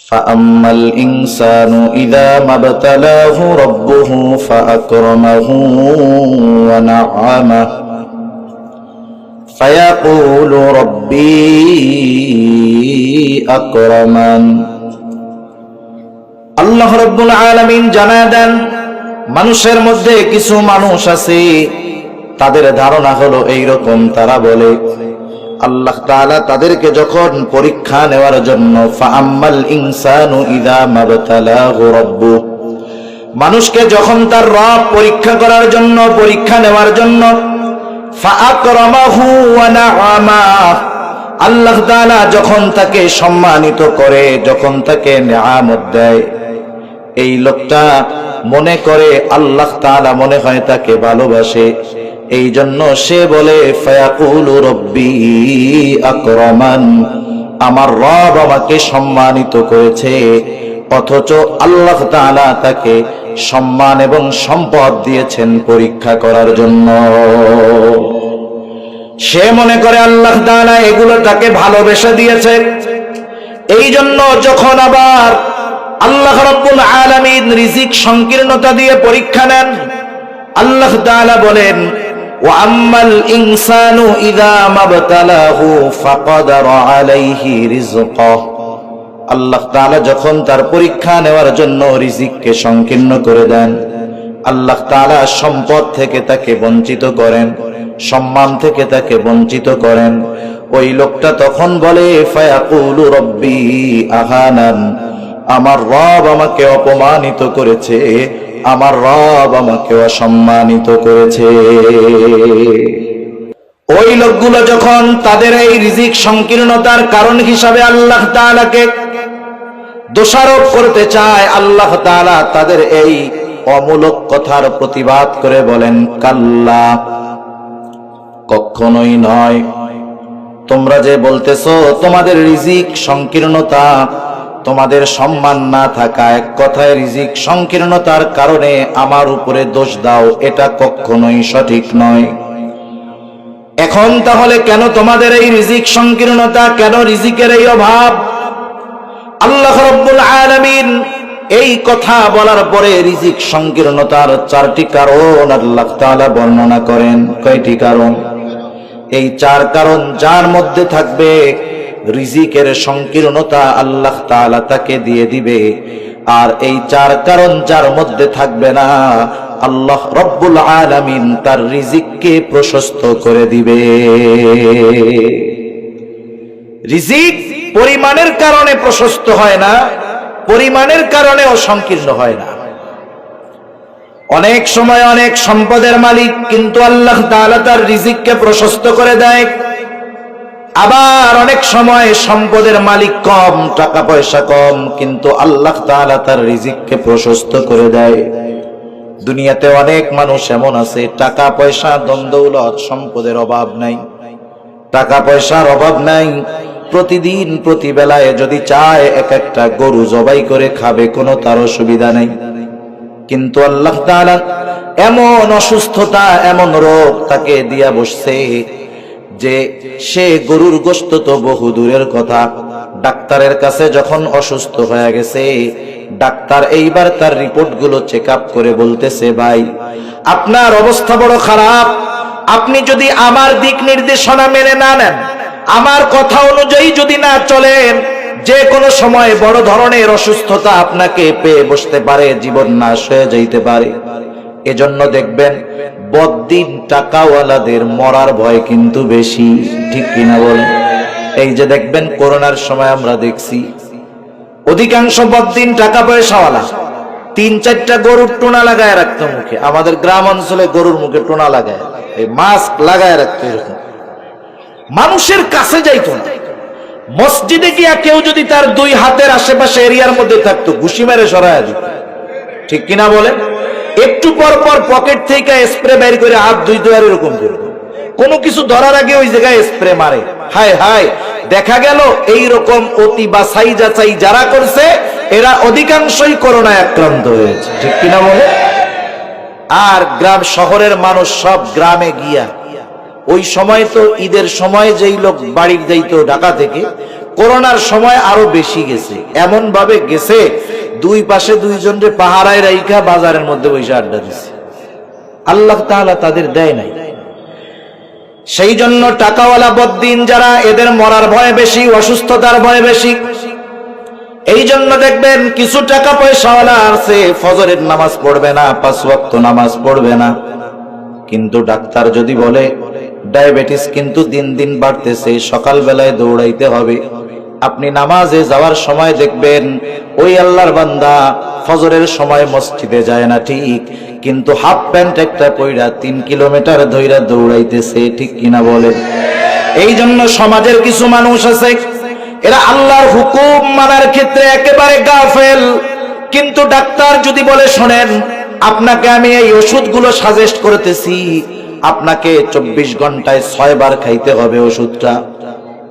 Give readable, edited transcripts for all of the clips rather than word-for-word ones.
فأما الإنسان إذا ما ابتلاه ربه فأكرمه ونعمه فيقول ربي أكرمن। আল্লাহ রাব্বুল আলামিন জানায় দেন, মানুষের মধ্যে কিছু মানুষ আছে, তাদের ধারণা হলো এইরকম, তারা বলে আল্লাহ তাআলা তাদেরকে যখন পরীক্ষা নেওয়ার জন্য ফাআম্মাল ইনসানু ইযা মাবতালাহু রাব্বুহু, মানুষকে যখন তার রব পরীক্ষা করার জন্য, পরীক্ষা নেওয়ার জন্য ফাআকরামাহু ওয়া নাআমাহু, আল্লাহ তাআলা যখন তাকে সম্মানিত করে, যখন তাকে নিয়ামত দেয়, এই লোকটা মনে করে আল্লাহ তাআলা মনে হয় তাকে ভালোবাসে, এই জন্য সে বলে ফায়াকুলু রব্বি আকরামান, আমার রব আমাকে সম্মানিত করেছে। অথচ আল্লাহ তাআলা তাকে সম্মান এবং সম্পদ দিয়েছেন পরীক্ষা করার জন্য। সে মনে করে আল্লাহ তাআলা এগুলো তাকে ভালোবেসে দিয়েছে, এই জন্য যখন আবার আল্লাহ রাব্বুল আলামিন রিজিক সংকীর্ণতা দিয়ে পরীক্ষা নেন, আল্লাহ তাআলা বলেন ওয়া আম্মাল ইনসানু ইযা মাবতালাহু ফাকাদারা আলাইহি রিজকাহু, আল্লাহ তাআলা যখন তার পরীক্ষা নেওয়ার জন্য রিজিককে সংকীর্ণ করে দেন, আল্লাহ তাআলা সম্পদ থেকে তাকে বঞ্চিত করেন, সম্মান থেকে তাকে বঞ্চিত করেন, ওই লোকটা তখন বলে ফায়াকুলু রব্বি আহানান, আমার রব আমাকে অপমানিত করেছে, আমার রব আমাকে অসম্মানিত করেছে। ওই লোকগুলো যখন তাদের এই রিজিক সংকীর্ণতার কারণ হিসাবে আল্লাহ তাআলাকে দোষারোপ করতে চায়, আল্লাহ তাআলা তাদের এই অমূলক কথার প্রতিবাদ করে বলেন কাল্লা, কখনোই নয়। তোমরা যে বলতেছো তোমাদের রিজিক সংকীর্ণতা, তোমাদের সম্মান না থাকা, এক কথায় রিজিক সংকীর্ণতার কারণে আমার উপরে দোষ দাও, এটা কখনোই সঠিক নয়। এখন তাহলে কেন তোমাদের এই রিজিক সংকীর্ণতা, কেন রিজিকের এই অভাব? আল্লাহ রাব্বুল আলামিন এই কথা বলার পরে রিজিক সংকীর্ণতার 4টি কারণ আল্লাহ তাআলা বর্ণনা করেন। কয়টি কারণ? এই 4 কারণ যার মধ্যে থাকবে রিজিকের সংকীর্ণতা আল্লাহ তাআলা তাকে দিয়ে দিবে, আর এই 4 কারণ যার মধ্যে থাকবে না, আল্লাহ রাব্বুল আলামিন তার রিজিককে প্রশস্ত করে দিবে। রিজিক পরিমাণের কারণে প্রশস্ত হয় না, পরিমাণের কারণেও সংকীর্ণ হয় না। অনেক সময় অনেক সম্পদের মালিক, কিন্তু আল্লাহ তাআলা তার রিজিককে প্রশস্ত করে দেয়। আবার অনেক সময় সম্পদের মালিক কম, টাকা পয়সা কম, কিন্তু আল্লাহ তাআলা তার রিজিককে প্রশস্ত করে দেয়। দুনিয়াতে অনেক মানুষ এমন আছে, টাকা পয়সা দৌলত সম্পদের অভাব নাই, টাকা পয়সার অভাব নাই, প্রতিদিন প্রতি বেলায় যদি চায় এক একটা গরু জবাই করে খাবে, কোনো তার অসুবিধা নাই। কিন্তু আল্লাহ তাআলা এমন অসুস্থতা, এমন রোগ তাকে দিয়া বসছে যে সে গরুর গোশত তো বহু দূরের কথা, ডাক্তারের কাছে যখন অসুস্থ হয়ে গেছে, ডাক্তার এইবার তার রিপোর্টগুলো চেক আপ করে বলতেছে, ভাই আপনার অবস্থা বড় খারাপ, আপনি যদি আমার দিক নির্দেশনা মেনে না নেন, আমার কথা অনুযায়ী যদি না চলেন, যে কোনো সময় বড় ধরনের অসুস্থতা আপনাকে পেয়ে বসতে পারে, জীবন নাশ হয়ে যাইতে পারে। এজন্য দেখবেন বদ্দিন টাকাওয়ালাদের মরার ভয় কিন্তু বেশি, ঠিক কিনা বলেন? এই যে দেখবেন করোনার সময় আমরা দেখছি অধিকাংশ বদ্দিন টাকা পয়সাওয়ালা 3-4টা গরুর টোনা লাগায় রাখতো মুখে। আমাদের গ্রাম অঞ্চলে গরুর মুখে টোনা লাগায়, এই মাস্ক লাগায় রাখতো, এরকম মানুষের কাছে যাইতো না। মসজিদে গিয়া কেউ যদি তার 2 হাতের আশেপাশে এরিয়ার মধ্যে থাকতো, ঘুষি মেরে সরায় দিত, ঠিক কিনা বলেন? একটু পর পর পকেট থেকে স্প্রে বের করে হাত ধুইতো, আর এরকম করতো। কোনো কিছু ধরার আগে ওই জায়গায় স্প্রে মারে। হায় হায়, দেখা গেল এইরকম অতি বাছাই যাচাই যারা করছে, এরা অধিকাংশই করোনায় আক্রান্ত হয়েছে, ঠিক কিনা বলে? আর গ্রাম শহরের মানুষ সব গ্রামে গিয়া, ওই সময় তো ঈদের সময় যেই লোক বাড়ির যাইতো ঢাকা থেকে, করোনার সময় আরো বেশি গেছে, এমন ভাবে গেছে দুই পাশে দুইজনরে পাহারায় রাইখা বাজারের মধ্যে বসে আড্ডা দিছে। আল্লাহ তাআলা তাদের দেয় নাই। সেই জন্য টাকাওয়ালা বদ্দিন যারা, এদের মরার ভয় বেশি, অসুস্থতার ভয় বেশি। এই জন্য দেখবেন কিছু টাকা পয়সাওয়ালা আছে, ফজরের নামাজ পড়বে না, 5 ওয়াক্ত নামাজ পড়বে না, কিন্তু ডাক্তার যদি বলে ডায়াবেটিস কিন্তু দিন দিন বাড়তেছে, সকালবেলায় দৌড়াইতে হবে, আপনি নামাজে যাওয়ার সময় দেখবেন ওই আল্লাহর বান্দা ফজরের সময় মসজিদে যায় না ঠিক, কিন্তু হাফ প্যান্ট একটা পইরা 3 কিলোমিটার ধইরা দৌড়াইতেছে, ঠিক কিনা বলেন? এই জন্য সমাজের কিছু মানুষ আছে, এরা আল্লাহর হুকুম মানার ক্ষেত্রে একেবারে গাফেল, কিন্তু ডাক্তার যদি বলে শোনেন আপনাকে আমি এই ওষুধগুলো সাজেস্ট করতেছি, আপনাকে 24 ঘন্টায় 6 বার খাইতে হবে ওষুধটা,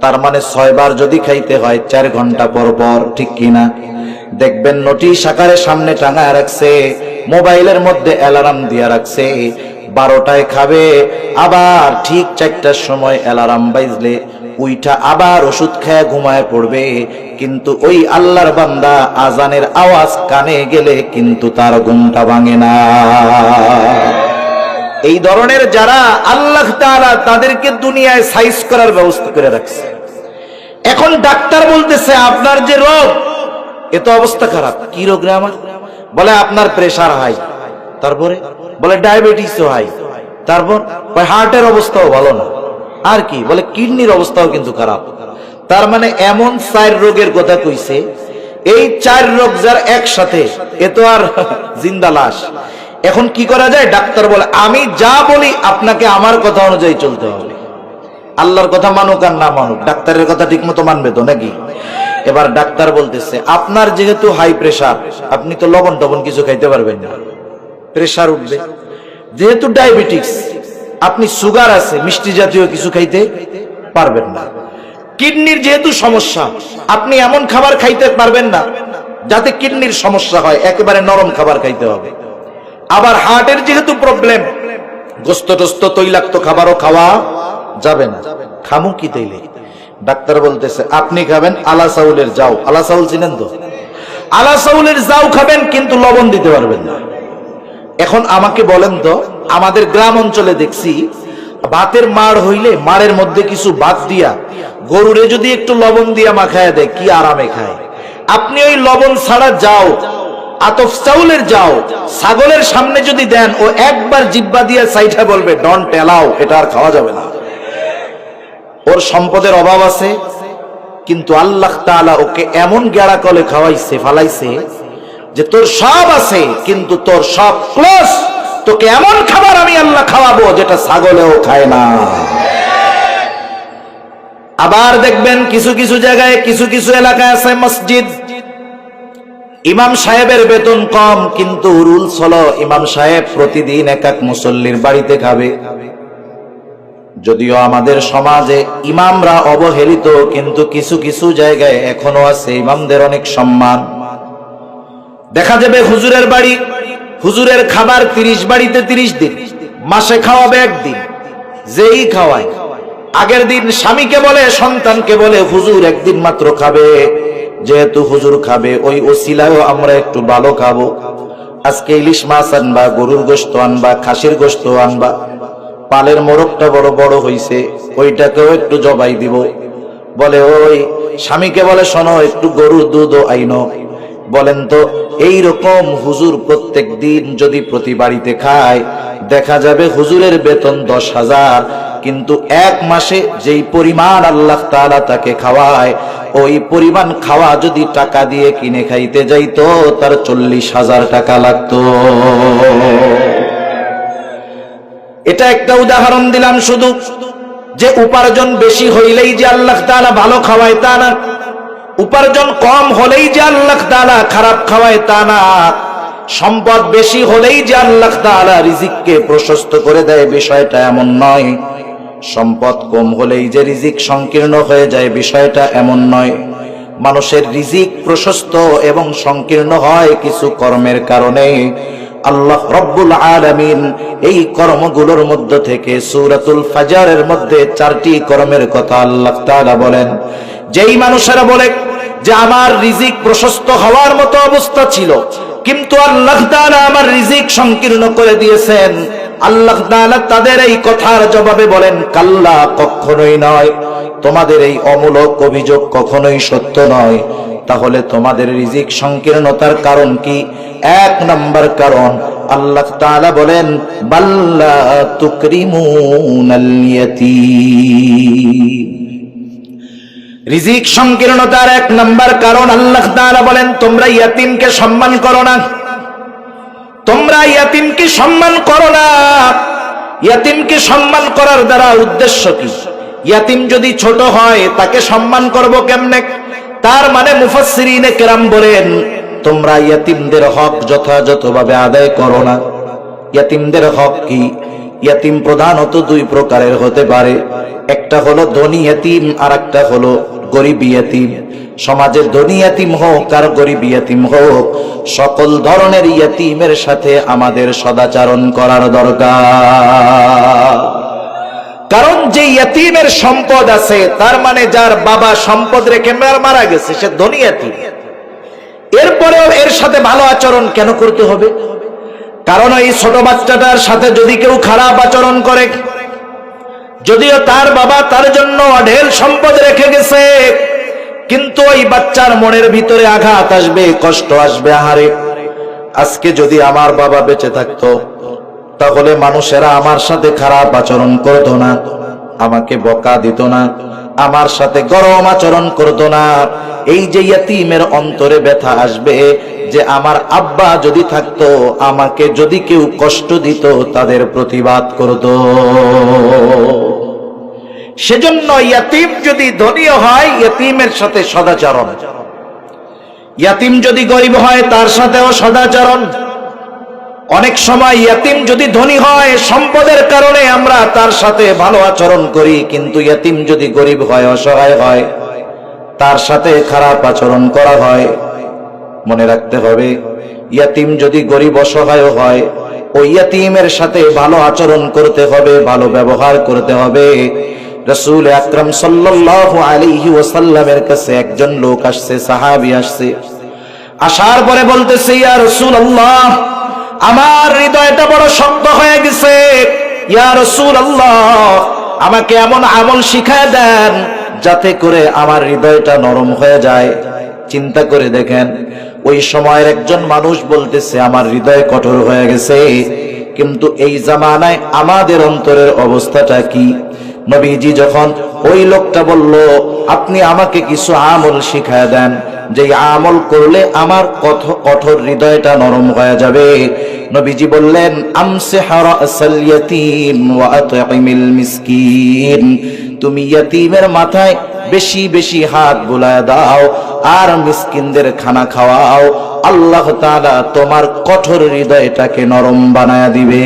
তার মানে 6 বার যদি খাইতে হয় 4 ঘন্টা পর পর, ঠিক কিনা? দেখবেন নোটিশ আকারে সামনে টাঙায় রাখছে, মোবাইলের মধ্যে অ্যালার্ম দিয়ে রাখছে, 12টায় খাবে, আবার ঠিক 4টার সময় অ্যালার্ম বাজলে উইটা আবার ওষুধ খেয়ে ঘুমায় পড়বে, কিন্তু ওই আল্লাহর বান্দা আজানের আওয়াজ কানে গেলে কিন্তু তার ঘুমটা ভাঙে না। এই ধরনের যারা, আল্লাহ তাআলা তাদেরকে দুনিয়ায় সাইজ করার ব্যবস্থা করে রাখছে। এখন ডাক্তার বলতেছে আপনার যে রোগ, এত অবস্থা খারাপ, কি রোগ রে আমার? বলে আপনার প্রেসার হাই, তারপরে বলে ডায়াবেটিসও হাই, তারপর হার্টের অবস্থাও ভালো না, আর কি বলে কিডনির অবস্থাও কিন্তু খারাপ। তার মানে এমন 4 রোগের কথা কইছে, এই 4 রোগ যার একসাথে, এ তো আর জিন্দা লাশ। এখন কি করা যায়? ডাক্তার বলে আমি যা বলি আপনাকে আমার কথা অনুযায়ী চলতে হবে, আল্লাহর কথা মানুক আর না মানুক, ডাক্তারের কথা ঠিক মতো মানবে তো নাকি? এবার ডাক্তার বলতেছে আপনার যেহেতু হাই প্রেসার, আপনি তো লবণ টবণ কিছু খাইতে পারবেন না, প্রেসার উঠবে। যেহেতু ডায়াবেটিস, আপনি সুগার আছে, মিষ্টি জাতীয় কিছু খাইতে পারবেন না। কিডনির যেহেতু সমস্যা, আপনি এমন খাবার খাইতে পারবেন না যাতে কিডনির সমস্যা হয়, একেবারে নরম খাবার খাইতে হবে। আবার হার্টের যেহেতু প্রবলেম, গোস্ত টোস্ত তৈলাক্ত খাবারও খাওয়া যাবে না। খামু কি তাইলে? ডাক্তার বলতেছে আপনি খাবেন আলা চাউলের জাউ, আলা চাউল চিনেন তো? আলা চাউলের জাউ খাবেন, কিন্তু লবণ দিতে পারবেন না। এখন আমাকে বলেন তো, আমাদের গ্রাম অঞ্চলে দেখছি ভাতের মাড় হইলে মাড়ের মধ্যে কিছু ভাত দিয়া গরুরে যদি একটু লবণ দিয়া মাখায় দেয়, কি আরামে খায়। আপনি ওই লবণ ছাড়া যাও, আতফ চাউলের যাও ছাগলের সামনে যদি দেন, ও একবার জিব্বা দিয়ে সাইঠা বলবে ডন্ট অ্যালাউ, এটা আর খাওয়া যাবে না। ওর সম্পদের অভাব আছে, কিন্তু আল্লাহ তাআলা ওকে এমন গেড়া কলে খাওয়াইছে, ফালাইছে যে তোর সব আছে কিন্তু তোর সব ক্লোজ, তোকে এমন খাবার আমি আল্লাহ খাওয়াবো যেটা ছাগলেও খায় না। আবার দেখবেন কিছু কিছু জায়গায়, কিছু কিছু এলাকায় আছে মসজিদ, ইমাম সাহেবের বেতন কম, কিন্তু রুলস হলো ইমাম সাহেব প্রতিদিন এক এক মুসল্লির বাড়িতে খাবে। যদিও আমাদের সমাজে ইমামরা অবহেলিত, কিন্তু কিছু কিছু জায়গায় এখনো আছে ইমামদের অনেক সম্মান। দেখা যাবে হুজুরের বাড়ি, হুজুরের খাবার 30 বাড়িতে 30 দিন, মাসে খাওয়াবে 1 দিন, যেই খাওয়ায় আগের দিন স্বামীকে বলে, সন্তানকে বলে হুজুর 1 দিন মাত্র খাবে, যেহেতু হুজুর খাবে ওই ওসিলায়ও আমরা একটু ভালো খাবো, আজকে ইলিশ মাছ আনবা, গরুর গোশত আনবা, খাসির গোশত আনবা, পালের মোরগটা বড় বড় হইছে, ওইটাকেও একটু জবাই দিব। বলে ওই স্বামীকে বলে শোনো একটু গরুর দুধও আইনো। বলেন তো এই রকম হুজুর প্রত্যেক দিন যদি প্রতি বাড়িতে খায়, দেখা যাবে হুজুরের বেতন 10,000, কিন্তু 1 মাসে যেই পরিমাণ আল্লাহ তাআলা তাকে খাওয়ায়, ওই পরিমাণ খাওয়া যদি টাকা দিয়ে কিনে খাইতে যাইতো তার 40,000 টাকা লাগতো। এটা একটা উদাহরণ দিলাম শুধু, যে উপার্জন বেশি হইলেই যে আল্লাহ তাআলা ভালো খাওয়ায় তা না, উপার্জন কম হলেই যে আল্লাহ তাআলা খারাপ খাওয়ায় তা না, সম্পদ বেশি হলেই যে আল্লাহ তাআলা রিজিককে প্রশস্ত করে দেয় বিষয়টা এমন নয়, সম্পদ কম হলেই যে রিজিক সংকীর্ণ হয়ে যায় বিষয়টা এমন নয়। মানুষের রিজিক প্রশস্ত এবং সংকীর্ণ হয় কিছু কর্মের কারণে। আল্লাহ রব্বুল আলামিন এই কর্মগুলোর মধ্য থেকে সূরাতুল ফাজরের মধ্যে 4টি কর্মের কথা আল্লাহ তাআলা বলেন, যেই মানুষেরা বলে যে আমার রিজিক প্রশস্ত হওয়ার মতো অবস্থা ছিল, কিন্তু আল্লাহ তাআলা আমার রিজিক সংকীর্ণ করে দিয়েছেন, আল্লাহ তাআলা তাদের এই কথার জবাবে বলেন, কাল্লা, কখনোই নয়, তোমাদের এই অমূলক অভিযোগ কখনোই সত্য নয়। তাহলে তোমাদের রিজিক সংকীর্ণতার কারণ কি? এক নাম্বার কারণ, আল্লাহ তাআলা বলেন, বাল্লা তুকরিমুনাল ইয়াতীম। রিজিক সংকীর্ণতার এক নাম্বার কারণ আল্লাহ তাআলা বলেন, তোমরা ইয়াতীমকে সম্মান করো না, তোমরা ইয়াতীমকে সম্মান করো না। ইয়াতীমকে সম্মান করার দ্বারা উদ্দেশ্য কি? ইয়াতীম যদি ছোট হয় তাকে সম্মান করব কেমনে? তার মানে মুফাসসিরিনে কেরাম বলেন, তোমরা ইয়াতীমদের হক যথাযথভাবে আদায় করো না। ইয়াতীমদের হক কি? ইয়াতীম প্রধানত দুই প্রকারের হতে পারে, একটা হলো ধনী ইয়াতীম, আর একটা হলো গরিব ইয়াতীম। সমাজের ধনী ইয়াতীম হোক আর গরিব ইয়াতীম হোক, সকল ধরনের ইয়াতীমের সাথে আমাদের সদাচরণ করার দরকার। কারণ যে ইয়াতীমের সম্পদ আছে, তার মানে যার বাবা সম্পদ রেখে মারা গেছে, সে ধনী ইয়াতীম। এরপরেও এর সাথে ভালো আচরণ কেন করতে হবে? কারণ এই ছোট বাচ্চাটার সাথে যদি কেউ খারাপ আচরণ করে, যদিও তার বাবা তার জন্য অঢেল সম্পদ রেখে গেছে, কিন্তু ওই বাচ্চার মনের ভিতরে আঘাত আসবে, কষ্ট আসবে। আহারে, আজকে যদি আমার বাবা বেঁচে থাকতো, তাহলে মানুষেরা আমার সাথে খারাপ আচরণ করতো না, আমাকে বকা দিত না, আমার সাথে গরম আচরণ করতো না। এই যে ইয়াতীমের অন্তরে ব্যথা আসবে যে আমার আব্বা যদি থাকতো, আমাকে যদি কেউ কষ্ট দিত, তাদের প্রতিবাদ করত। সেজন্য ইয়াতীম যদি ধনী হয়, ইয়াতীমের সাথে সদাচরণ। ইয়াতীম যদি গরিব হয়, তার সাথেও সদাচরণ। অনেক সময় ইয়াতীম যদি ধনী হয়, সম্পদের কারণে আমরা তার সাথে ভালো আচরণ করি, কিন্তু ইয়াতীম যদি গরিব হয়, অসহায় হয়, তার সাথে খারাপ আচরণ করা হয়। মনে রাখতে হবে, ইয়াতীম যদি গরিব অসহায় হয়, ওই ইয়াতীমের সাথে ভালো আচরণ করতে হবে, ভালো ব্যবহার করতে হবে। রাসূল আকরাম সাল্লাল্লাহু আলাইহি ওয়াসাল্লামের কাছে একজন লোক আসছে, সাহাবী আসছে। আসার পরে বলতেছে, ইয়া রাসূলুল্লাহ, আমার হৃদয়টা বড় শক্ত হয়ে গেছে, ইয়া রাসূলুল্লাহ, আমাকে এমন আমল শিখায় দেন যাতে করে আমার হৃদয়টা নরম হয়ে যায়। চিন্তা করে দেখেন, ওই সময়ের একজন মানুষ বলতেছে, আমার হৃদয় কঠোর হয়ে গেছে। কিন্তু এই জামানায় আমাদের অন্তরের অবস্থাটা কি? নবীজি যখন ওই লোকটা বলল, আপনি আমাকে কিছু আমল শিখায় দেন, যে আমল করলে আমার কঠোর হৃদয়টা নরম হয়ে যাবে, নবীজি বললেন, আমসিহ রাসাল ইয়াতীম ওয়া আতঈমিল মিসকিন। তুমি ইয়াতীমের মাথায় বেশি বেশি হাত বুলায় দাও আর মিসকিনদের খানা খাওয়াও, আল্লাহ তাআলা তোমার কঠোর হৃদয়টাকে নরম বানায়া দিবে।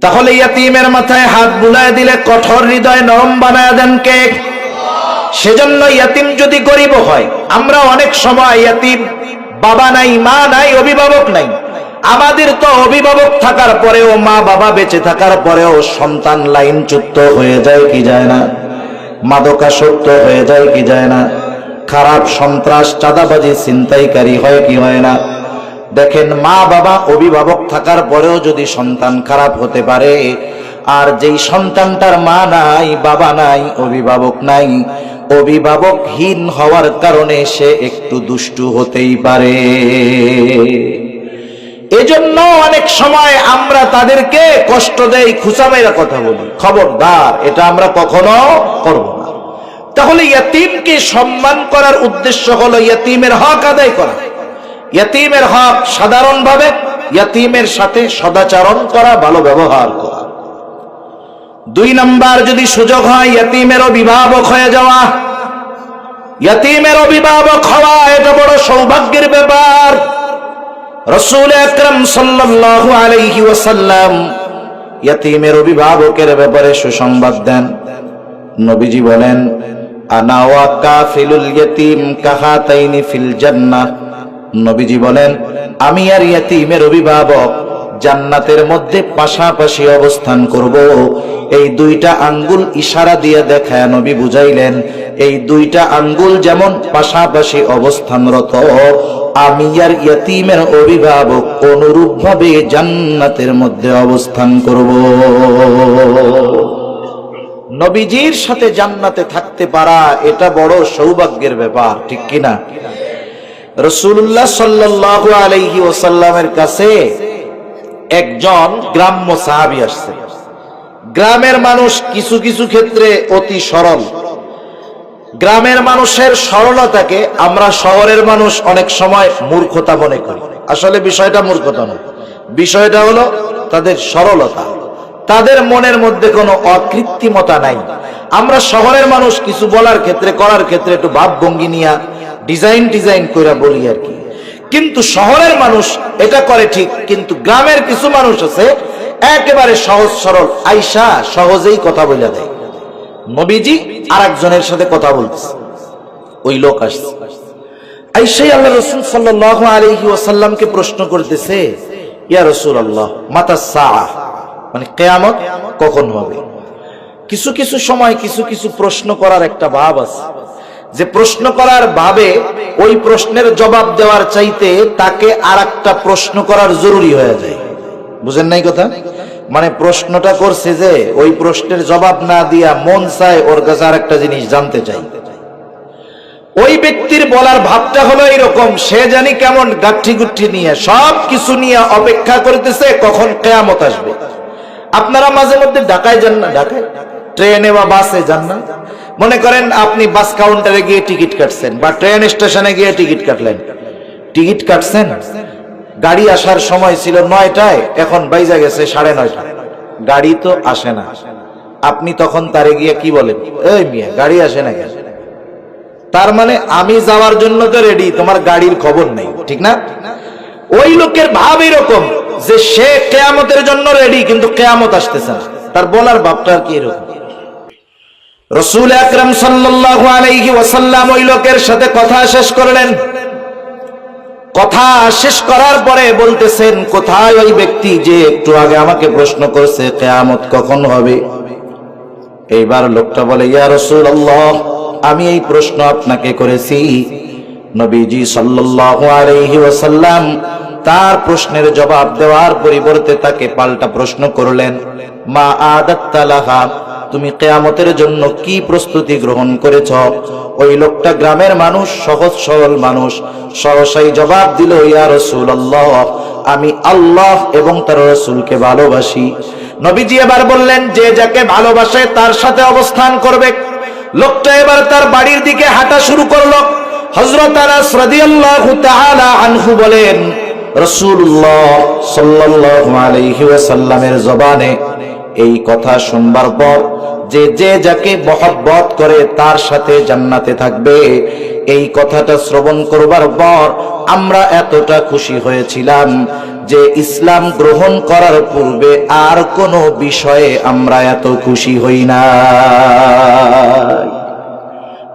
তাহলে ইয়াতীমের মাথায় হাত বুলায় দিলে কঠোর হৃদয় নরম বানায়া দেন কে? সেজন্য ইয়াতীম যদি গরিব হয়, আমরা অনেক সময় ইয়াতীম, বাবা নাই, মা নাই, অভিভাবক নাই। আমাদের তো অভিভাবক থাকার পরেও, মা বাবা বেঁচে থাকার পরেও সন্তান লাইনচ্যুত হয়ে যায় কি যায় না? মাদকাসক্ত হয়ে যায় কি যায় না? খারাপ, সন্ত্রাস, চাঁদাবাজি, ছিনতাইকারী হয় কি হয় না? দেখেন, মা বাবা অভিভাবক থাকার পরেও যদি সন্তান খারাপ হতে পারে, আর যেই সন্তানটার মা নাই, বাবা নাই, অভিভাবক নাই, অভিভাবকহীন হওয়ার কারণে সে একটু দুষ্টু হতেই পারে। এজন্য অনেক সময় আমরা তাদেরকে কষ্ট দেই, খুঁচামেরা কথা বলি। খবরদার, এটা আমরা কখনো করব না। তাহলে ইয়াতীমকে সম্মান করার উদ্দেশ্য হলো ইয়াতীমের হক আদায় করা। ইয়াতীমের হক সাধারণভাবে ইয়াতীমের সাথে সদাচরণ করা, ভালো ব্যবহার করা। 2 নাম্বার, যদি সুযোগ হয় ইয়াতীমের অভিভাবক হয়ে যাওয়া। ইয়াতীমের অভিভাবক হওয়া এটা বড় সৌভাগ্যের ব্যাপার। রাসূল আকরাম সাল্লাল্লাহু আলাইহি ওয়াসাল্লাম ইয়াতীমের অভিভাবকের ব্যাপারে সুসংবাদ দেন। নবীজি বলেন, আনা ওয়া কাফিলুল ইয়াতীম কাহাতাইনি ফিল জান্নাহ। নবীজি বলেন, আমি আর ইয়াতীমের অভিভাবক জান্নাতের মধ্যে পাশাপাশি অবস্থান করব। এই দুইটা আঙ্গুল ইশারা দিয়ে দেখায় নবী বুঝাইলেন, এই দুইটা আঙ্গুল যেমন পাশাপাশি অবস্থানরত, আমি আর ইয়তীমের অভিভাবক অনুরূপভাবে জান্নাতের মধ্যে অবস্থান করব। নবীজির সাথে জান্নাতে থাকতে পারা এটা বড় সৌভাগ্যের ব্যাপার, ঠিক কিনা? রাসূলুল্লাহ সাল্লাল্লাহু আলাইহি ওয়াসাল্লামের কাছে একজন গ্রাম্য সাহাবী আসছে। গ্রামের মানুষ কিছু কিছু ক্ষেত্রে অতি সরল। গ্রামের মানুষের সরলতাকে আমরা শহরের মানুষ অনেক সময় মূর্খতা মনে করি। আসলে বিষয়টা মূর্খতা নয়, বিষয়টা হলো তাদের সরলতা। তাদের মনের মধ্যে কোনো অকৃত্রিমতা নাই। আমরা শহরের মানুষ কিছু বলার ক্ষেত্রে করার ক্ষেত্রে একটু ভাবভঙ্গি নিয়ে ডিজাইন করে বলি আর কি, কিন্তু শহরের মানুষ এটা করে ঠিক, কিন্তু গ্রামের কিছু মানুষ আছে একেবারে সহজ সরল, আইসা সহজেই কথা বলে দেয়। নবীজি আরেকজনের সাথে কথা বলতেছে, ওই লোক আসছে, আইসাই আল্লাহ রাসূল সাল্লাল্লাহু আলাইহি ওয়াসাল্লামকে প্রশ্ন করতেছে, ইয়া রাসূলুল্লাহ মাতা সাআহ, মানে কিয়ামত কখন হবে? কিছু কিছু সময় কিছু কিছু প্রশ্ন করার একটা ভাব আছে, যে প্রশ্ন করার ভাবে ওই প্রশ্নের জবাব দেওয়ার চাইতে তাকে আরেকটা প্রশ্ন করার জরুরি হয়ে যায়। বুঝেন নাই কথা? মানে প্রশ্নটা করছে যে ওই প্রশ্নের জবাব না দিয়া মন চায় ওর কাছে আরেকটা জিনিস জানতে চাই। ওই ব্যক্তির বলার ভাবটা হলো এরকম, সে জানি কেমন গাঠি গুঠি নিয়ে সব কিছু নিয়ে অপেক্ষা করতেছে কখন কিয়ামত আসবে। আপনারা মাঝে মধ্যে ঢাকায় যান না? ঢাকায় ট্রেনে বা বাসে যান না? মনে করেন আপনি বাস কাউন্টারে গিয়ে টিকিট কাটছেন বা ট্রেন স্টেশনে গিয়ে টিকিট কাটলেন, টিকিট কাটছেন, গাড়ি আসার সময় ছিল 9টায়, এখন বাইজা গেছে 9:30, গাড়ি তো আসে না। আপনি তখন তারে গিয়ে কি বলেন? এই মিয়া গাড়ি আসে না কেন? তার মানে আমি যাওয়ার জন্য তো রেডি, তোমার গাড়ির খবর নেই, ঠিক না? ওই লোকের ভাব এরকম যে সে কিয়ামতের জন্য রেডি, কিন্তু কিয়ামত আসতেছে না। তার বলার ভাবটা কি এরকম। রাসূল আকরাম সাল্লাল্লাহু আলাইহি ওয়াসাল্লাম ওই লোকের সাথে কথা শেষ করলেন। কথা শেষ করার পরে বলতেছেন, কোথায় ওই ব্যক্তি যে একটু আগে আমাকে প্রশ্ন করছে কিয়ামত কখন হবে? এইবার লোকটা বলে, ইয়া রাসূলুল্লাহ আমি এই প্রশ্ন আপনাকে করেছি। নবীজি সাল্লাল্লাহু আলাইহি ওয়াসাল্লাম তার প্রশ্নের জবাব দেওয়ার পরিবর্তে তাকে পাল্টা প্রশ্ন করলেন, মা আদাত্তা লাহা, তুমি কিয়ামতের জন্য কি প্রস্তুতি গ্রহণ করেছ? ওই লোকটা গ্রামের মানুষ, সহজ সরল মানুষ, সহসাই জবাব দিল, ইয়া রাসূলুল্লাহ আমি আল্লাহ এবং তার রাসূলকে ভালোবাসি। নবীজি এবার বললেন, যে যাকে ভালোবাসে তার সাথে অবস্থান করবে। লোকটা এবার তার বাড়ির দিকে হাঁটা শুরু করলো। হযরত আনাস রাদিয়াল্লাহু তাআলা আনহু বলেন, রাসূলুল্লাহ সাল্লাল্লাহু আলাইহি ওয়াসাল্লামের জবানে এই কথা শুনবার পর যে যে যাকে মহব্বত করে তার সাথে জান্নাতে থাকবে, এই কথাটা শ্রবণ করবার পর আমরা এতটা খুশি হয়েছিলাম যে ইসলাম গ্রহণ করার পূর্বে আর কোনো বিষয়ে আমরা এত খুশি হই না,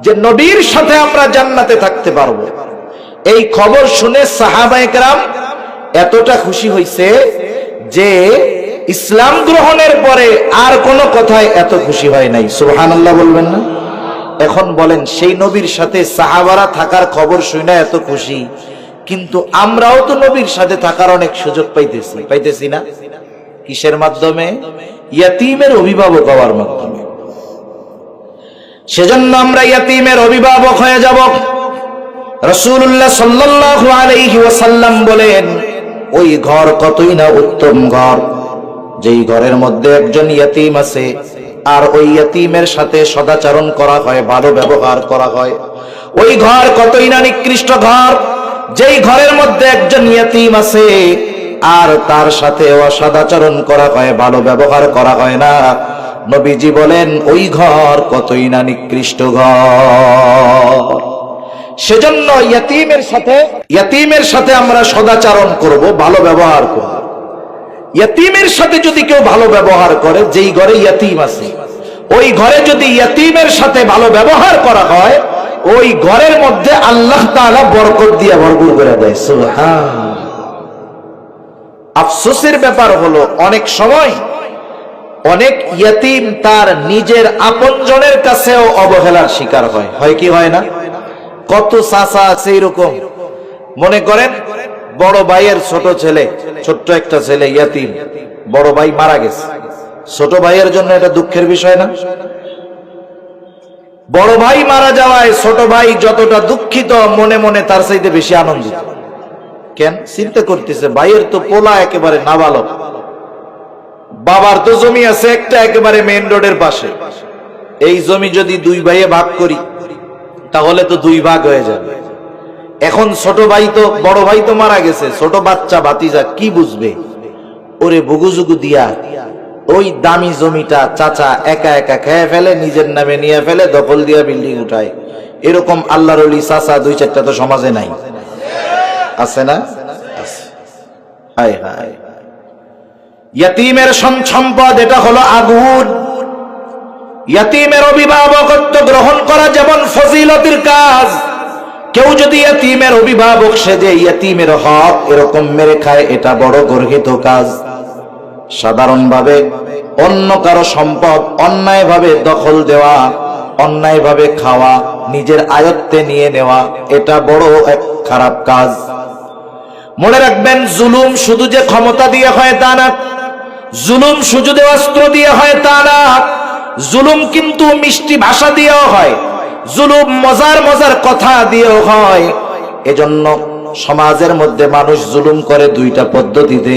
যে নবীর সাথে আমরা জান্নাতে থাকতে পারবো। এই খবর শুনে সাহাবায়ে কেরাম এতটা খুশি হইছে যে ইসলাম গ্রহণের পরে আর কোনো কথায় এত খুশি হয় নাই। সুবহানাল্লাহ বলবেন না? এখন বলেন, সেই নবীর সাথে সাহাবারা থাকার খবর শুনে এত খুশি, কিন্তু আমরাও তো নবীর সাথে থাকার অনেক সুযোগ পাইতেছি না? কিসের মাধ্যমে? ইয়াতীমের অভিভাবক হওয়ার মাধ্যমে। সেজন্য আমরা ইয়াতীমের অভিভাবক হয়ে যাব। রাসূলুল্লাহ সাল্লাল্লাহু আলাইহি ওয়াসাল্লাম বলেন, ওই ঘর কতই না উত্তম ঘর, যেই ঘরের মধ্যে একজন ইয়াতীম আছে আর ওই ইয়াতীমের সাথে সদাচরণ করা হয়, ভালো ব্যবহার করা হয়। ওই ঘর কতই না নিকৃষ্ট ঘর, যেই ঘরের মধ্যে একজন ইয়াতীম আছে আর তার সাথে অসদাচরণ করা হয়, ভালো ব্যবহার করা হয় না। নবীজি বলেন, ওই ঘর কতই না নিকৃষ্ট ঘর। সেজন্য ইয়াতীমের সাথে আমরা সদাচরণ করব, ভালো ব্যবহার করব। ইয়াতীমের সাথে যদি কেউ ভালো ব্যবহার করে, যেই ঘরে ইয়াতীম আছে ওই ঘরে যদি ইয়াতীমের সাথে ভালো ব্যবহার করা হয়, ওই ঘরের মধ্যে আল্লাহ তাআলা বরকত দিয়ে ভরপুর করে দেয়। সুবহান। আফসোসের ব্যাপার হলো অনেক সময় অনেক ইয়তীম তার নিজের আপনজনের কাছেও অবহেলার শিকার হয়। হয় কি হয় না? কত চাচা আছে এরকম, মনে করেন বড় ভাইয়ের ছোট ছেলে, ছোট্ট একটা ছেলে ইয়তীম, বড় ভাই মারা গেছে, ছোট ভাইয়ের জন্য এটা দুঃখের বিষয় না? বড় ভাই মারা যাওয়ায় ছোট ভাই যতটা দুঃখিত, মনে মনে তার চাইতে বেশি আনন্দিত। কেন? চিন্তা করতেছে ভাইয়ের তো পোলা একেবারে নাবালক, বাবার তো জমি আছে একটা একেবারে মেইন রোডের পাশে, এই জমি যদি দুই ভাইয়ে ভাগ করি তাহলে তো দুই ভাগ হয়ে যাবে। এখন ছোট ভাই তো, বড় ভাই তো মারা গেছে, ছোট বাচ্চা ভাতিজা কি বুঝবে? ওরে বুগুজুগু দিয়া ওই দামি জমিটা চাচা একা একা খেয়ে ফেলে, নিজের নামে নিয়ে ফেলে, দখল দিয়া বিল্ডিং উঠায়। এরকম আল্লাহর ওলি চাচা দুই চারটা তো সমাজে নাই, আছে না? হায় হায়, ইয়তীমের সম্পদ এটা হলো আগুন। ইয়তীমের অভিভাবকত্ব গ্রহণ করা যেমন ফজিলতের কাজ, কেউ যদি ইয়তীমের অভিভাবক সেজে ইয়তীমের হক এরকম মেরে খায়, এটা বড় গর্হিত কাজ। সাধারণভাবে অন্য কারো সম্পদ অন্যায়ভাবে দখল দেওয়া, অন্যায়ভাবে খাওয়া, নিজের আয়ত্তে নিয়ে নেওয়া, এটা বড় এক খারাপ কাজ। মনে রাখবেন, জুলুম শুধু যে ক্ষমতা দিয়ে হয় তা না, জুলুম শুধু যে অস্ত্র দিয়ে হয় তা না, জুলুম কিন্তু মিষ্টি ভাষা দিয়েও হয়, জুলুম মজার মজার কথা দিয়েও হয়। এজন্য সমাজের মধ্যে মানুষ জুলুম করে দুইটা পদ্ধতিতে,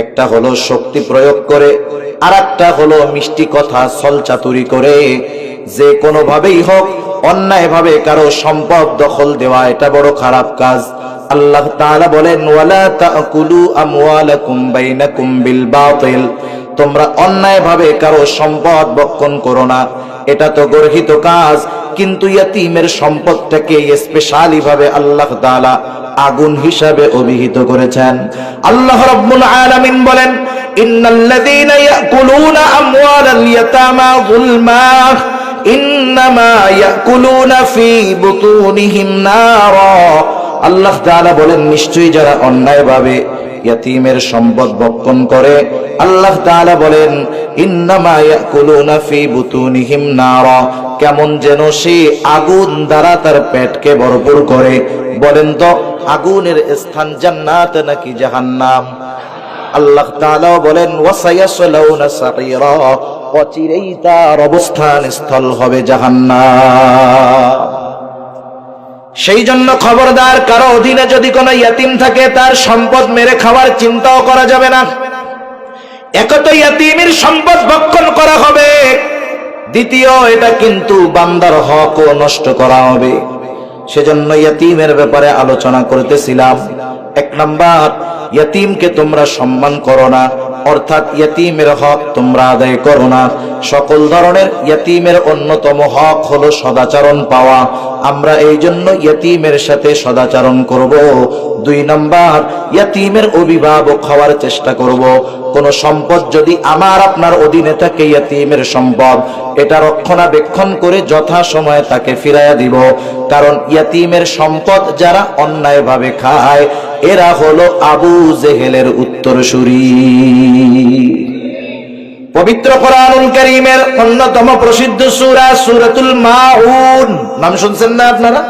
একটা হলো শক্তি প্রয়োগ করে, আর একটা হলো মিষ্টি কথা ছলচাতুরি করে। যে কোনো ভাবেই হোক অন্যায়ভাবে কারো সম্পদ দখল দেওয়া এটা বড় খারাপ কাজ। আল্লাহ তাআলা বলেন, ওয়ালা তাকুলু আমওয়ালাকুম বাইনাকুম বিল বাতিল, তোমরা অন্যায়ভাবে কারো সম্পদ ভক্ষণ করো না, এটা তো গর্হিত কাজ। কিন্তু ইয়তীমের সম্পদটাকে স্পেশালি ভাবে আল্লাহ তাআলা আগুন হিসাবে অভিহিত করেছেন। আল্লাহ রাব্বুল আলামিন বলেন, ইন্নাল্লাযীনা ইয়াকুলুনা আমওয়ালাল ইয়াতামা যুলমা ইন্নামা ইয়াকুলুনা ফি বুতুনিহিম নারা। আল্লাহ তাআলা বলেন, নিশ্চয়ই যারা অন্যায়ভাবে ইয়তীমের সম্পদ ভক্ষণ করে, আল্লাহ তাআলা বলেন, ইন্নামা ইয়াকুলুনা ফি বুতুনিহিম নারা, কেমন যেন সে আগুন দ্বারা তার পেটকে ভরপুর করে। বলেন তো, আগুনের স্থান জান্নাত নাকি জাহান্নাম? আল্লাহ তাআলা বলেন, ওয়াসায়াসলাউনা সাঈরা, অচিরেই তার অবস্থান স্থল হবে জাহান্নাম। সেই জন্য খবরদার, কারো অধীনে যদি কোনো ইয়তীম থাকে তার সম্পদ মেরে খাওয়ার চিন্তাও করা যাবে না। এক তো ইয়তীমের সম্পদ ভক্ষণ করা হবে, দ্বিতীয় এটা কিন্তু বান্দার হকও নষ্ট করা হবে। সেজন্য ইয়তীমের ব্যাপারে আলোচনা করতেছিলাম। এক নাম্বার, ইয়তীমকে তোমরা সম্মান করো না, অর্থাৎ ইয়তীমের হক তোমরা আদায় করো না। সকল ধরনের ইয়তীমের অন্যতম হক হলো সদাচরণ পাওয়া, আমরা এই জন্য ইয়তীমের সাথে সদাচরণ করব। দুই নাম্বার, ইয়তীমের অভিভাবক হওয়ার চেষ্টা করব। কোন সম্পদ যদি আমার আপনার অধীনে থাকে, ইয়তীমের সম্পদ, এটা রক্ষণাবেক্ষণ করে যথাসময়ে তাকে ফিরাইয়া দিব। কারণ ইয়তীমের সম্পদ যারা অন্যায়ভাবে খায়, এরা হলো আবু জেহেলের উত্তরসূরি। পবিত্র কোরআনুল কারীমের অন্যতম প্রসিদ্ধ সূরা সূরাতুল মাউন, নাম শুনছেন না আপনারা?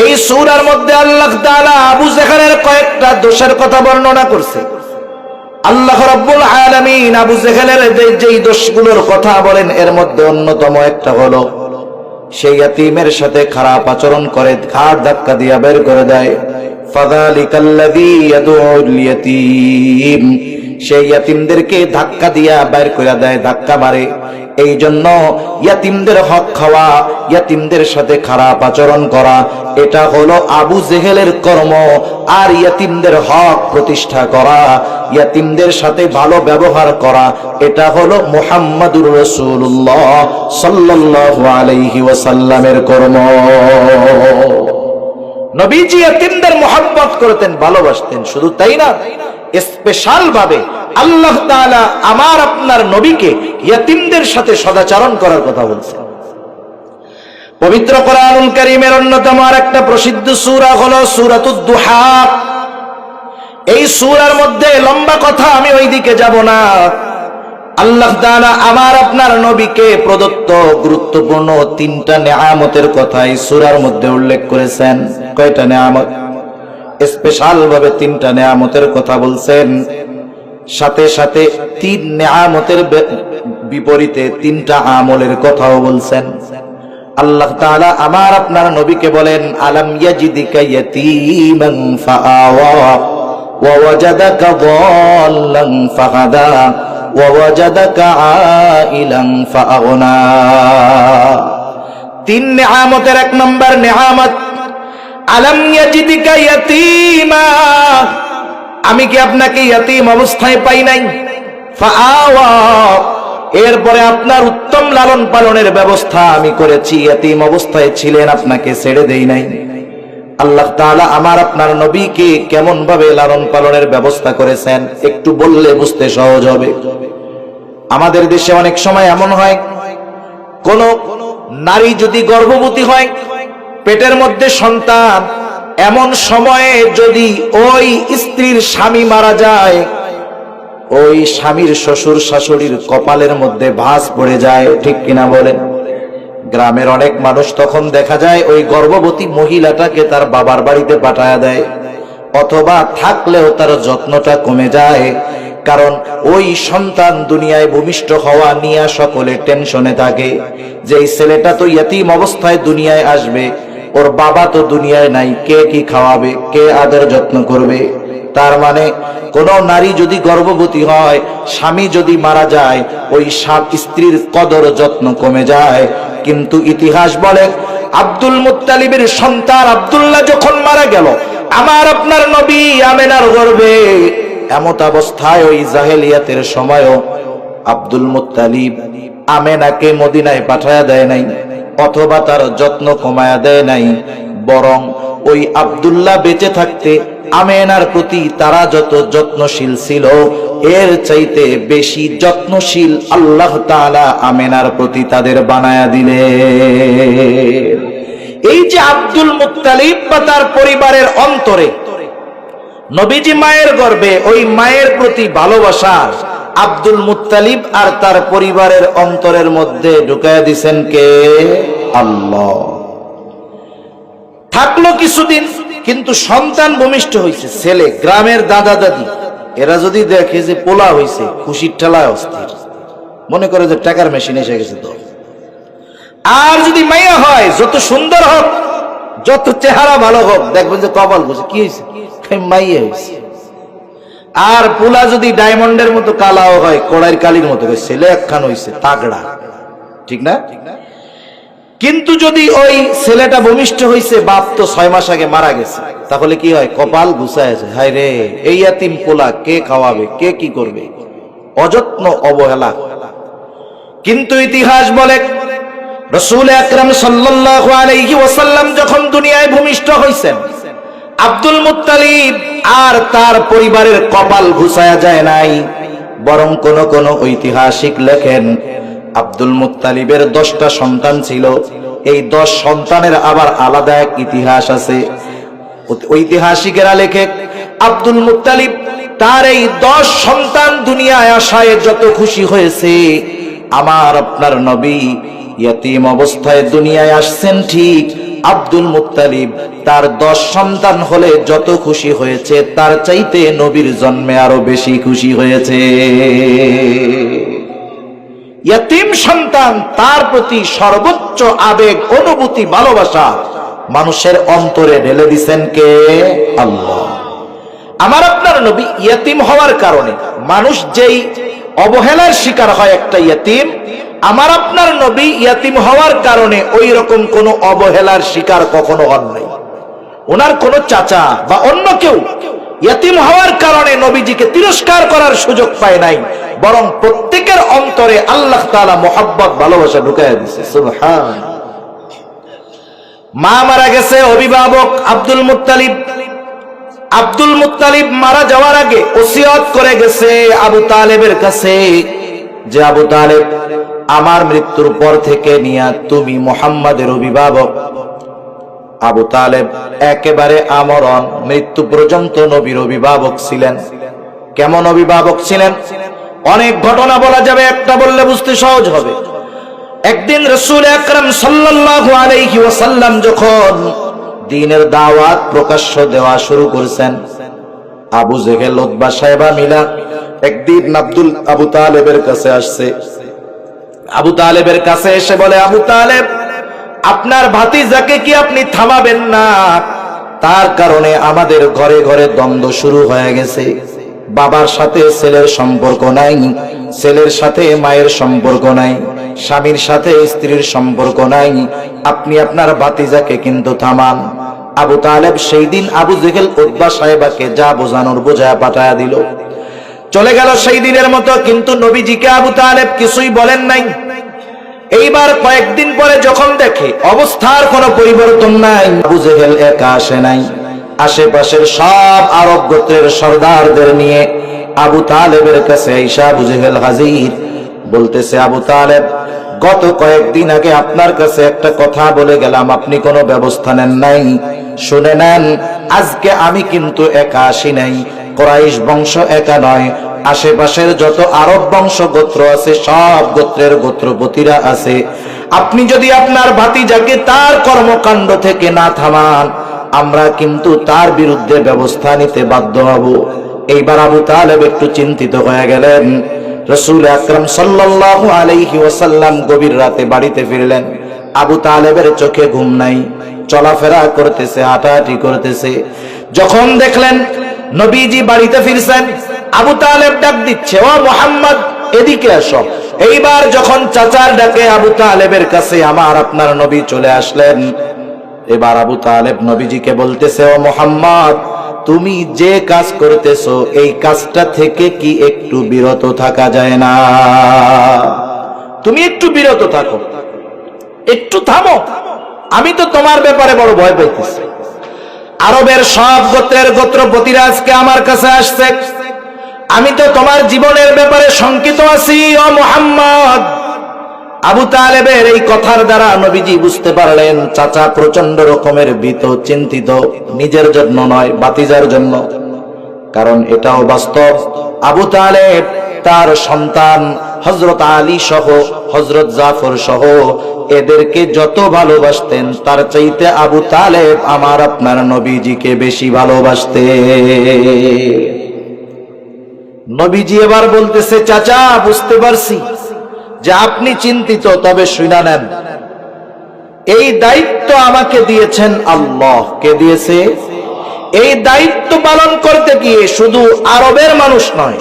এই সূরার মধ্যে আল্লাহ তাআলা আবু জেহেলের কয়েকটা দোষের কথা বর্ণনা করছে। আল্লাহ রাব্বুল আলামিন আবু জেহেলের যেই দোষগুলোর কথা বলেন, এর মধ্যে অন্যতম একটা হলো সেই ইয়তীমের সাথে খারাপ আচরণ করে, ঘাড় ধাক্কা দিয়ে বের করে দেয়। ফাযালিকাল্লাযী ইয়াদউল ইয়াতীম, সেই ইয়তীমদেরকে ধাক্কা দিয়া বের করে দেয়, ধাক্কা মারে। এই জন্য ইয়তীমদের হক খাওয়া, ইয়তীমদের সাথে খারাপ আচরণ করা, এটা হলো আবু জেহেলের কর্ম। আর ইয়তীমদের হক প্রতিষ্ঠা করা, ইয়তীমদের সাথে ভালো ব্যবহার করা, এটা হলো মুহাম্মাদুর রাসূলুল্লাহ সাল্লাল্লাহু আলাইহি ওয়াসাল্লামের কর্ম। নবীজি ইয়তীমদের মুহাব্বত করতেন, ভালোবাসতেন। শুধু তাই না, স্পেশাল ভাবে আল্লাহ তাআলা আমার আপনার নবীকে ইয়তীমদের সাথে সদাচরণ করার কথা বলছেন। পবিত্র কোরআনুল কারীমের অন্যতম আরেকটা প্রসিদ্ধ সূরা হলো সূরাতুদ দুহা। এই সূরার মধ্যে লম্বা কথা, আমি ওইদিকে যাব না। আল্লাহ তাআলা আমার আপনার নবীকে প্রদত্ত গুরুত্বপূর্ণ তিনটা নেয়ামতের কথা এই সূরার মধ্যে উল্লেখ করেছেন। কয়টা নেয়ামত? স্পেশাল ভাবে তিনটা নেয়ামতের কথা বলছেন, সাথে সাথে তিন নেয়ামতের বিপরীতে তিনটা আমলের কথাও বলছেন। আল্লাহ তাআলা আমার আপনার নবীকে বলেন, আলাম ইয়াজিদিকা ইয়াতীমান ফাআওয়া ওয়া ওয়াজাদাকা দাল্লান ফাহাদা ওয়া ওয়াজাদাকা আইলান ফাআগনা। তিন নেয়ামতের এক নম্বর নেয়ামত, আলাম ইয়াজিদিকা ইয়াতীমা, আমি কি আপনাকে ইয়াতীম অবস্থায় পাই নাই? ফাআওয়া, এরপরে আপনার উত্তম লালন পালনের ব্যবস্থা আমি করেছি, ইয়াতীম অবস্থায় ছিলেন, আপনাকে ছেড়ে দেই নাই। আল্লাহ তাআলা আমার আপনার নবীকে কেমন ভাবে লালন পালনের ব্যবস্থা করেছেন একটু বললে বুঝতে সহজ হবে। আমাদের দেশে অনেক সময় এমন হয়, কোন নারী যদি গর্ভবতী হয়, পেটের মধ্যে সন্তান, এমন সময়ে যদি ওই স্ত্রীর স্বামী মারা যায়, ওই স্বামীর শ্বশুর শাশুড়ির কপালের মধ্যে ভাঁজ পড়ে যায়, ঠিক কিনা বলেন? গ্রামের অনেক মানুষ তখন দেখা যায় ওই গর্ভবতী মহিলাটাকে তার বাবার বাড়িতে পাঠায়া দেয়, অথবা থাকলেও তার যত্নটা কমে যায়। কারণ ওই সন্তান দুনিয়ায় ভূমিষ্ঠ হওয়া নিয়ে সকলে টেনশনে থাকে যে এই ছেলেটা তো ইয়াতীম অবস্থায় দুনিয়ায় আসবে, ওর বাবা তো দুনিয়ায় নাই, কে কি খাওয়াবে, কে আদর যত্ন করবে। তার মানে কোন নারী যদি গর্ভবতী হয়, স্বামী যদি মারা যায়, ওই স্ত্রীর কদর যত্ন কমে যায়। কিন্তু ইতিহাস বলে আব্দুল মুত্তালিবের সন্তান আব্দুল্লাহ যখন মারা গেল, আমার আপনার নবী আমেনার গর্ভে, এমত অবস্থায় ওই জাহেলিয়াতের সময়ও আব্দুল মুত্তালিব আমেনাকে মদিনায় পাঠায়া দেয় নাই, অথবা তার যত্ন কমায়া দেয় নাই, বরং ওই আব্দুল্লাহ বেঁচে থাকতে আমেনার প্রতি তারা যত যত্নশীল ছিল, এর চাইতে বেশি যত্নশীল আল্লাহ তাআলা আমেনার প্রতি তাদের বানায়া দিলেন। এই যে আব্দুল মুত্তালিব বা তার পরিবারের অন্তরে নবীজি মায়ের গর্ভে ওই মায়ের প্রতি ভালোবাসা আব্দুল মুত্তালিব আর তার পরিবারের অন্তরের মধ্যে ঢুকায়া দিছেন কে? আল্লাহ। থাকলো কিছুদিন, কিন্তু সন্তান ভূমিষ্ঠ হয়েছে, ছেলে। গ্রামের দাদা দাদি এরা যদি দেখে যে পোলা হয়েছে, খুশির ঠেলায় অস্থির, মনে করে যে টাকার মেশিন এসে গেছে। তো আর যদি মাইয়া হয়, যত সুন্দর হোক, যত চেহারা ভালো হোক, দেখবেন যে কপাল বসে, কি হয়েছে? মাইয়া হয়েছে। আর পোলা যদি ডায়মন্ডের মতো কালাও হয়, কড়াইয়ের কালির মতো, ছেলে একখান হয়েছে তাগড়া, ঠিক না? কিন্তু যদি ওই ছেলেটা ভূমিষ্ঠ হয়েছে, বাপ তো 6 মাস আগে মারা গেছে, তাহলে কি হয়? কপাল গুছায় যায়, হায় রে, এই ইয়াতিম পোলা কে খাওয়াবে, কে কি করবে? অযত্ন, অবহেলা। কিন্তু ইতিহাস বলে রাসূল আকরাম সাল্লাল্লাহু আলাইহি ওয়াসাল্লাম যখন দুনিয়ায় ভূমিষ্ঠ হয়েছেন, আব্দুল মুত্তালিব আর তার পরিবারের কপাল ঘুষায়া যায় নাই, বরং কোন ঐতিহাসিক লেখেন আব্দুল মুত্তালিবের 10টা সন্তান ছিল। এই 10 সন্তানের আবার আলাদা এক ইতিহাস আছে। ঐতিহাসিকেরা লেখে আব্দুল মুত্তালিব তার এই 10 সন্তান দুনিয়ায় আসায় যত খুশি হয়েছে, আমার আপনার নবী ইয়াতীম অবস্থায় দুনিয়ায় আসছেন ঠিক, আব্দুল মুত্তালিব তার 10 সন্তান হলে যত খুশি হয়েছে, তার চাইতে নবীর জন্মে আরো বেশি খুশি হয়েছে। ইয়াতীম সন্তান, তার প্রতি সর্বোচ্চ আবেগ, অনুভূতি, ভালোবাসা মানুষের অন্তরে ঢেলে দিছেন কে? আল্লাহ। আমার আপনার নবী ইয়াতীম হওয়ার কারণে মানুষ যেই অবহেলার শিকার হয় একটা ইয়াতীম, আমার আপনার নবী ইয়াতীম হওয়ার কারণে ওই রকম কোন অবহেলার শিকার কখনো হন নাই। ওনার কোন চাচা বা অন্য কেউ ইয়াতীম হওয়ার কারণে নবীজিকে তিরস্কার করার সুযোগ পায় নাই, বরং প্রত্যেকের অন্তরে আল্লাহ তাআলা মোহাব্বত, ভালোবাসা ঢুকায় দিয়েছে। সুবহান। মা মারা গেছে, অভিভাবক আব্দুল মুত্তালিব। আব্দুল মুত্তালিব মারা যাওয়ার আগে ওসিয়ত করে গেছে আবু তালেবের কাছে যে, আবু তালেব, আমার মৃত্যুর পর থেকে নিয়া তুমি মুহাম্মাদের অভিভাবক, আবু তালেব একেবারে আমরণ, মৃত্যু পর্যন্ত নবীর অভিভাবক ছিলেন। কেমন অভিভাবক ছিলেন? অনেক ঘটনা বলা যাবে, একটা বললে বুঝতে সহজ হবে। একদিন রাসূল আকরাম সাল্লাল্লাহু আলাইহি ওয়াসাল্লাম যখন দ্বীনের দাওয়াত প্রকাশ্য দেওয়া শুরু করেছেন, আবু জেহেল, উতবা, সাইবা মিলা একদিন আবু তালেবের কাছে আসছে। আবু তালেবের কাছে এসে বলে, আবু তালেব, আপনার ভাতিজাকে কি আপনি থামাবেন না? তার কারণে আমাদের ঘরে ঘরে দ্বন্দ্ব শুরু হয়ে গেছে। বাবার সাথে ছেলের সম্পর্ক নাই, ছেলের সাথে মায়ের সম্পর্ক নাই, স্বামীর সাথে স্ত্রীর সম্পর্ক নাই। আপনি আপনার ভাতিজাকে কিন্তু থামান। আবু তালেব সেই দিন আবু জেহেল, উতবা, সাইবাকে যা বোঝানোর বোঝায় পাঠায়া দিল। চলে গেল সেই দিনের মতো, কিন্তু নবীজিকে আবু তালেব কিছুই বলেন নাই। এইবার কয়েকদিন পরে যখন দেখে অবস্থার কোনো পরিবর্তন নাই, আবু জেহেল একা আসে নাই, আশেপাশের সব আরব গোত্রের সর্দারদের নিয়ে আবু তালেবের কাছে আইসা আবু জেহেল হাজির। বলতেছে, আবু তালেব, গত কয়েকদিন আগে আপনার কাছে একটা কথা বলে গেলাম, আপনি কোনো ব্যবস্থা নেন নাই। শুনে নেন, আজকে আমি কিন্তু একা আসি নাই, কুরাইশ বংশ একা নয়, আশেপাশের যত আরব বংশ গোত্র আছে সব গোত্রের গোত্রপতিরা আছে। আপনি যদি আপনার ভাতিজাকে তার কর্মকাণ্ড থেকে না থামান, আমরা কিন্তু তার বিরুদ্ধে ব্যবস্থা নিতে বাধ্য হব। এইবার আবু তালেব একটু চিন্তিত হয়ে গেলেন। রাসূল আকরাম সাল্লাল্লাহু আলাইহি ওয়াসাল্লাম গভীর রাতে বাড়িতে ফিরলেন। আবু তালেবের চোখে ঘুম নাই, চলাফেরা করতেছে, হাঁটাহাঁটি করতেছে। যখন দেখলেন নবীজি বাড়িতে ফিরছেন, আবু তালেব ডাক দিচ্ছে, ও মুহাম্মদ, এদিকে আসো। এইবার যখন চাচার ডাকে আবু তালেবের কাছে আমার আপনার নবী চলে আসলেন, এবার আবু তালেব নবীজিকে বলতেছে, ও মুহাম্মদ, তুমি যে কাজ করতেছো এই কাজটা থেকে কি একটু বিরত থাকা যায় না? তুমি একটু বিরত থাকো, একটু থামো, আমি তো তোমার ব্যাপারে বড় ভয় পাইতেছি। আরবের সব গোত্রের গোত্রপতিরা আজকে আমার কাছে আসছে, আমি তো তোমার জীবনের ব্যাপারে শঙ্কিত আছি ও মুহাম্মদ। আবু তালেবের এই কথার দ্বারা নবীজি বুঝতে পারলেন চাচা প্রচন্ড রকমের ভীত, চিন্তিত, নিজের জন্য নয়, ভাতিজার জন্য। কারণ এটাও বাস্তব, আবু তালেব তার সন্তান হযরত আলী সহ, হযরত জাফর সহ এদেরকে যত ভালোবাসতেন, তার চাইতে আবু তালেব আমার আপনার নবীজিকে বেশি ভালোবাসতেন। নবীজি এবার বলতেছে, চাচা, বুঝতে পারছি যে আপনি চিন্তিত, তবে শুনে নেন, এই দায়িত্ব আমাকে দিয়েছেন আল্লাহ। কে দিয়েছে? এই দায়িত্ব পালন করতে গিয়ে শুধু আরবের মানুষ নয়,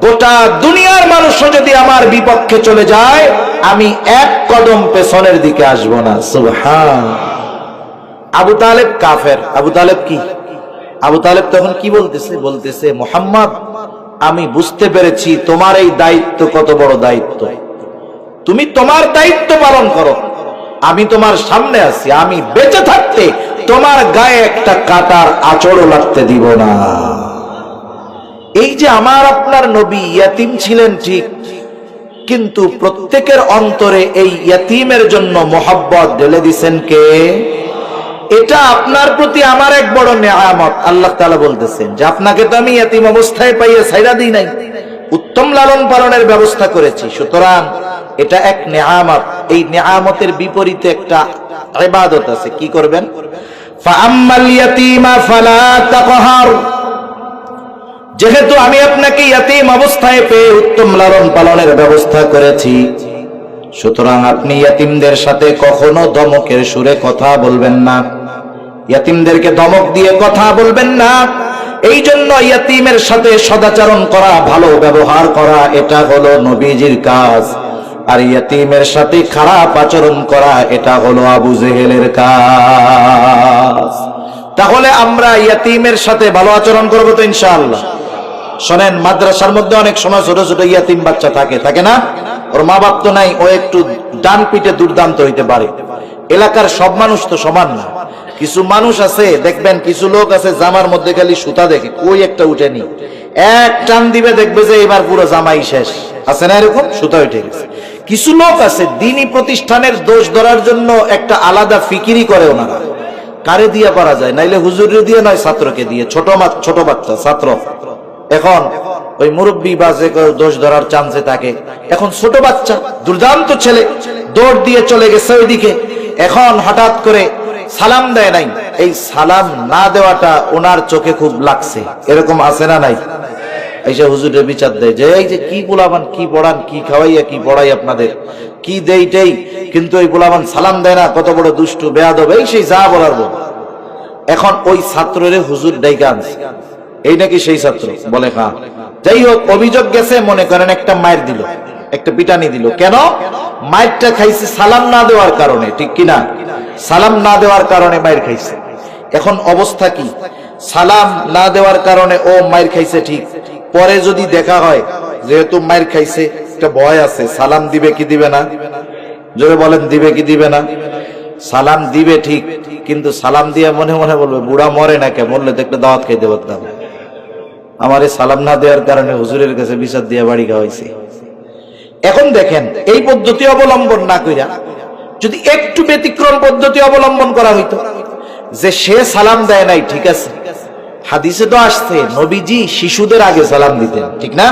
গোটা দুনিয়ার মানুষও যদি আমার বিপক্ষে চলে যায়, আমি এক কদম পেছনের দিকে আসবো না। সুবহান। আবু তালেব কাফের। আবু তালেব কি? আবু তালেব তখন কি বলতেছে? বলতেছে, মুহাম্মদ, আমি বুঝতে পেরেছি তোমার এই দায়িত্ব কত বড় দায়িত্ব। তুমি তোমার দায়িত্ব পালন করো, আমি তোমার সামনে আছি, আমি বেঁচে থাকতে তোমার গায়ে একটা কাঁটার আঁচড়ও লাগতে দিব না। এই যে আমার আপনার নবী ইয়াতিম ছিলেন ঠিক, কিন্তু প্রত্যেকের অন্তরে এই ইয়াতিমের জন্য মোহাব্বত ঢেলে দিছেন কে? এটা আপনার প্রতি আমার এক বড় নেয়ামত। আল্লাহ তাআলা বলতেছেন যে আপনাকে তো আমি ইয়াতিম অবস্থায় পাইয়া ছাইড়া দিই নাই, উত্তম লালন পালনের ব্যবস্থা করেছি। সুতরাং এটা এক নেয়ামত। এই নেয়ামতের বিপরীতে একটা ইবাদত আছে। কি করবেন? ফাআম্মাল ইয়াতীমা ফালা তাকহার। যেহেতু আমি আপনাকে ইয়াতীম অবস্থায় পেয়ে উত্তম লালন পালনের ব্যবস্থা করেছি, সুতরাং আপনি ইয়াতীমদের সাথে কখনো ধমকের সুরে কথা বলবেন না, ইয়াতীমদেরকে ধমক দিয়ে কথা বলবেন না। এই জন্য ইয়াতীমের সাথে সদাচরণ করা, ভালো ব্যবহার করা, এটা হলো নবীজির কাজ। আর ইয়াতীমের সাথে খারাপ আচরণ করা, এটা হলো আবু জেহেলের কাজ। তাহলে আমরা ইয়াতীমের সাথে ভালো আচরণ করবো তো ইনশাআল্লাহ। শোনেন, মাদ্রাসার মধ্যে অনেক সময় ছোট ছোট ইয়াতীম বাচ্চা থাকে, থাকে না? ওর মা বাপ তো নাই, ও একটু ডান পিঠে দুর্দান্ত হইতে পারে। এলাকার সব মানুষ তো সমান না। কিছু মানুষ আছে, দেখবেন কিছু লোক আছে জামার মধ্যে খালি সুতা দেখে, কই একটা উঠেনি, এক টান দিবে দেখবে যে এবার পুরো জামাই শেষ। আছে না এরকম? সুতা উঠে গেছে। কিছু লোক আছে দ্বীনি প্রতিষ্ঠানের দোষ ধরার জন্য একটা আলাদা ফিকিরি করে ওনারা। কারে দিয়া করা যায়? নাইলে হুজুরে দিয়ে নয়, ছাত্রকে দিয়ে। ছোট বাচ্চা ছাত্র, এখন ওই মুরব্বী বা যে কেউ দোষ ধরার চান্সে থাকে। এখন ছোট বাচ্চা দুর্দান্ত ছেলে দৌড় দিয়ে চলে গেছে ওইদিকে, এখন হঠাৎ করে সালাম দেয় নাই। এই সালাম না দেওয়াটা ওনার চোখে খুব লাগছে, এরকম আছে না নাই? এসে হুজুরের বিচার দেয় যে এই যে কি পোলাবান, কি পড়ান, কি খাওয়াইয়া, কি পড়াই আপনাদের, কি দেইটাই, কিন্তু ওই পোলাবান সালাম দেয় না, কত বড় দুষ্টু বেয়াদব, এই সেই যা বলার বল। এখন ওই ছাত্ররে হুজুর ডাইকা আনছে, এই নাকি সেই ছাত্র বলে হ্যাঁ। যাই হোক, অভিযোগ গেছে, মনে করেন একটা মায়ের দিল, একটা পিটানি দিল। কেন? মায়েরটা খাইছে সালাম না দেওয়ার কারণে, ঠিক কিনা? সালাম না দেওয়ার কারণে মায়ের খাইছে। এখন অবস্থা কি? সালাম না দেওয়ার কারণে ও মায়ের খাইছে, ঠিক। পরে যদি দেখা হয় যেহেতু মায়ের খাইছে, একটা ভয় আছে, সালাম দিবে কি দিবে না? জোরে বলেন, দিবে কি দিবে না? সালাম দিবে ঠিক, কিন্তু সালাম দিয়ে মনে মনে বলবে বুড়া মরে না কে, মরলে দেখলে দাওয়াত খাইতে পারতাম। আমার এই সালাম না দেওয়ার কারণে হুজুরের কাছে বিচার দিয়ে বাড়ি খাওয়াইছে। এখন দেখেন, এই পদ্ধতি অবলম্বন না কইরা যদি একটু ব্যতিক্রম পদ্ধতি অবলম্বন করা হইতো, যে সে সালাম দেয় নাই, ঠিক আছে, হাদিসে তো আসছে নবীজি শিশুদের আগে সালাম দিতেন, ঠিক না?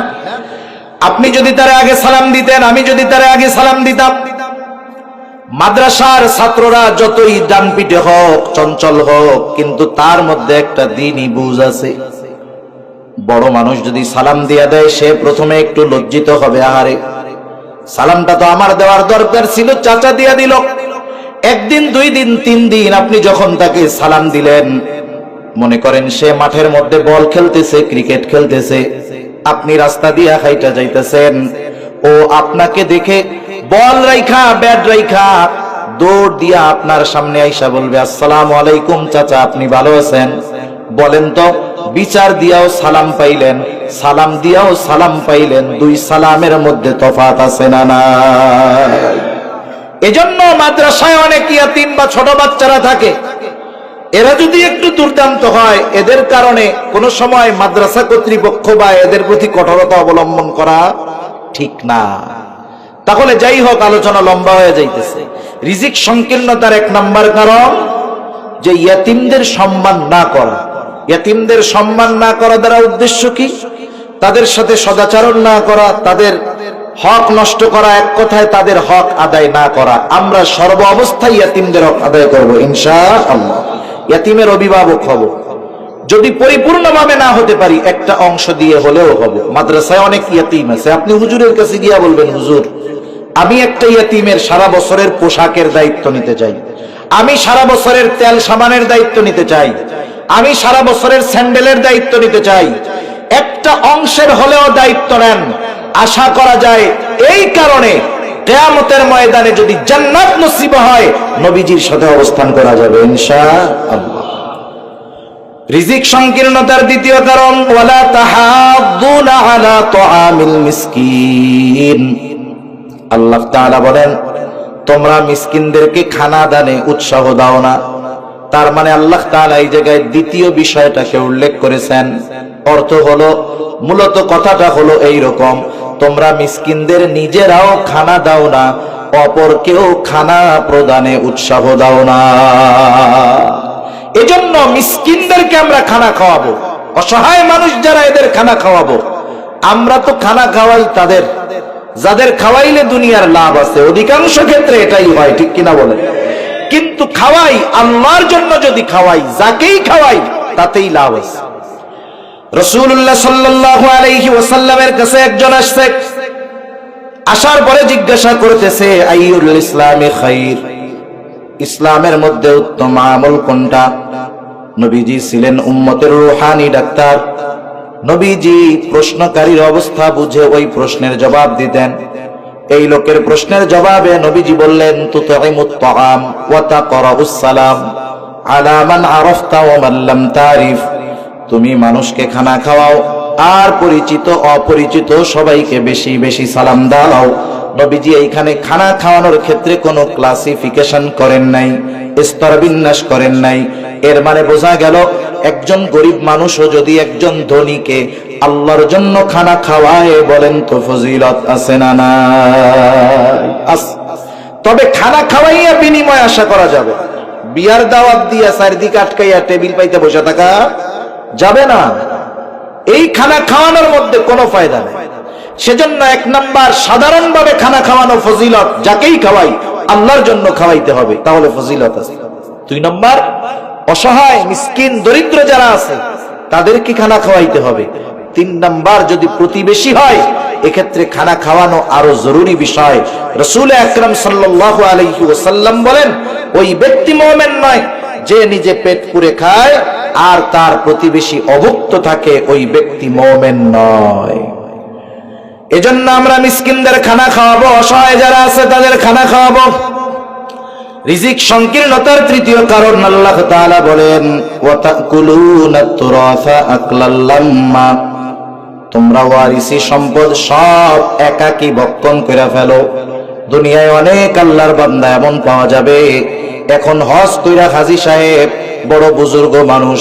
আপনি যদি তার আগে সালাম দিতেন, আমি যদি তার আগে সালাম দিতাম, মাদ্রাসার ছাত্ররা যতই ডান পিটে হোক, চঞ্চল হোক, কিন্তু তার মধ্যে একটা দ্বীনি বুঝ আছে। বড় মানুষ যদি সালাম দিয়া দেয়, সে প্রথমে একটু লজ্জিত হবে, আহারে সালামটা তো আমার দেওয়ার দরকার ছিল, চাচা দিয়া দিল। একদিন, 2 দিন, 3 দিন আপনি যখন তাকে সালাম দিলেন, মনে করেন সে মাঠের মধ্যে বল খেলতেছে, ক্রিকেট খেলতেছে, আপনি রাস্তা দিয়া হাইটা যাইতেছেন, ও আপনাকে দেখে বল রাইখা, ব্যাট রাইখা দৌড় দিয়া আপনার সামনে আইসা বলবে আসসালামু আলাইকুম চাচা, আপনি ভালো আছেন? বলেন তো, বিচার দিয়াও সালাম পাইলেন, সালাম দিয়াও সালাম পাইলেন, 2 সালামের মধ্যে তফাৎ আছে না নাই? এজন্য মাদ্রাসায় অনেক ইয়াতিম বা ছোট বাচ্চারা থাকে, এরা যদি একটু দুর্দান্ত হয়, এদের কারণে কোন সময় মাদ্রাসা কর্তৃপক্ষ বা এদের প্রতি কঠোরতা অবলম্বন করা ঠিক না। তাহলে যাই হোক, আলোচনা লম্বা হয়ে যাইতেছে। রিজিক সংকীর্ণতার 1 নাম্বার কারণ যে ইয়াতিমদের সম্মান না করা। ইয়াতিমদের সম্মান না করা দ্বারা উদ্দেশ্য কি? তাদের সাথে সদাচরণ না করা, তাদের হক নষ্ট করা, এক কথায় তাদের হক আদায় না করা। আমরা সর্ব অবস্থায় ইয়াতিমদের হক আদায় করব ইনশাআল্লাহ। ইয়াতিমের অভিভাবক হব, যদি পরিপূর্ণভাবে না হতে পারি একটা অংশ দিয়ে হলেও হব। মাদ্রাসায় অনেক ইয়াতিম আছে, আপনি হুজুরের কাছে গিয়া বলবেন হুজুর, আমি একটা ইয়াতিমের সারা বছরের পোশাকের দায়িত্ব নিতে চাই, আমি সারা বছরের তেল সাবানের দায়িত্ব নিতে চাই, আমি সারা বছরের স্যান্ডেলের দায়িত্ব নিতে চাই। একটা অংশের হলেও দায়িত্ব নেন, আশা করা যায় এই কারণে কিয়ামতের ময়দানে যদি জান্নাত নসিব হয়, নবীজির সাথে অবস্থান করা যাবে ইনশাআল্লাহ। রিজিক সংকীর্ণতার 2য় কারণ ওয়ালা তাহাদ্দুনা আলা তুআমিল মিসকিন। আল্লাহ তাআলা বলেন, তোমরা মিসকিনদেরকে খানা দানে উৎসাহ দাও না। তার মানে আল্লাহ তাআলা এই জায়গায় 2য় বিষয়টাকে উল্লেখ করেছেন। অর্থ হলো, মূলত কথাটা হলো এই রকম, তোমরা মিসকিনদের নিজেরাও খানা দাও না, অপরকেও খানা প্রদানে উৎসাহ দাও না। এজন্য মিসকিনদেরকে আমরা খানা খাওয়াবো, অসহায় মানুষ যারা, এদের খানা খাওয়াবো। আমরা তো খানা খাওয়াই তাদের, যাদের খাওয়াইলে দুনিয়ার লাভ আছে, অধিকাংশ ক্ষেত্রে এটাই হয়, ঠিক কিনা বলেন? কিন্তু খাওয়াই আল্লাহর জন্য, যদি খাওয়াই, যাকেই খাওয়াই তাতেই লাভ আছে। রাসূলুল্লাহ সাল্লাল্লাহু আলাইহি ওয়াসাল্লামের কাছে একজন আসছে, আসার পরে জিজ্ঞাসা করতেছে আইয়ুল ইসলামি খাইর, ইসলামের মধ্যে উত্তম আমল কোনটা? নবীজি ছিলেন উম্মতের রূহানি ডাক্তার। নবীজি প্রশ্নকারীর অবস্থা বুঝে ওই প্রশ্নের জবাব দিতেন। এই লোকের প্রশ্নের জবাবে নবীজি বললেন, তুতঈমুত তাআম ওয়া তাকরাউস সালাম আলা মান আরাফতা ওয়া মান লাম তারিফ। তুমি মানুষকে খানা খাওয়াও, আর পরিচিত অপরিচিত সবাইকে বেশি বেশি সালাম দাও। নবীজি এইখানে খানা খাওয়ানোর ক্ষেত্রে কোনো ক্লাসিফিকেশন করেন নাই, স্তর বিন্যাস করেন নাই। এর মানে বোঝা গেল, একজন গরিব মানুষও যদি একজন ধনীকে আল্লাহর জন্য খানা খাওয়ায়, বলেন তো ফজিলত আছে না নাই? তবে খানা খাওয়াইয়া বিনিময় আশা করা যাবে। বিয়ার দাওয়াত দিয়া চারিদিকে আটকাইয়া টেবিল পাইতে বসে থাকা যাবে না। এই খানা খাওয়ানোর মধ্যে কোনো ফায়দা নেই। সেজন্য 1 নাম্বার সাধারণভাবে খানা খাওয়ানো ফজিলত, যাকেই খাওয়াই আল্লাহর জন্য খাওয়াইতে হবে, তাহলে ফজিলত আছে। 2 নাম্বার অসহায় মিসকিন দরিদ্র যারা আছে তাদেরকে খানা খাওয়াইতে হবে। 3 নাম্বার যদি প্রতিবেশী হয় এক্ষেত্রে খানা খাওয়ানো আরো জরুরি বিষয়। রাসূল আকরাম সাল্লাল্লাহু আলাইহি ওয়াসাল্লাম বলেন, ওই ব্যক্তি মুমিন নয় যে নিজে পেট পুরে খায় আর তার প্রতিবেশী অভুক্ত থাকে, ওই ব্যক্তি মুমিন নয়। এজন্য আমরা মিসকিনদের খানা খাওয়াবো, অসহায় যারা আছে তাদের খানা খাওয়াবো। রিজিক সংকীর্ণতার 3য় কারণ আল্লাহ তাআলা বলেন, ওয়া তাকুলুনাত তুরাসা আকলাল লাম্মা, তোমরা ওয়ারিসি সম্পদ সব একাকী ভক্ষণ করে ফেলো। দুনিয়ায় অনেক আল্লাহর বান্দা এমন পাওয়া যাবে, এখন হজ কইরা হাজী সাহেব, বড় বুজুর্গ মানুষ,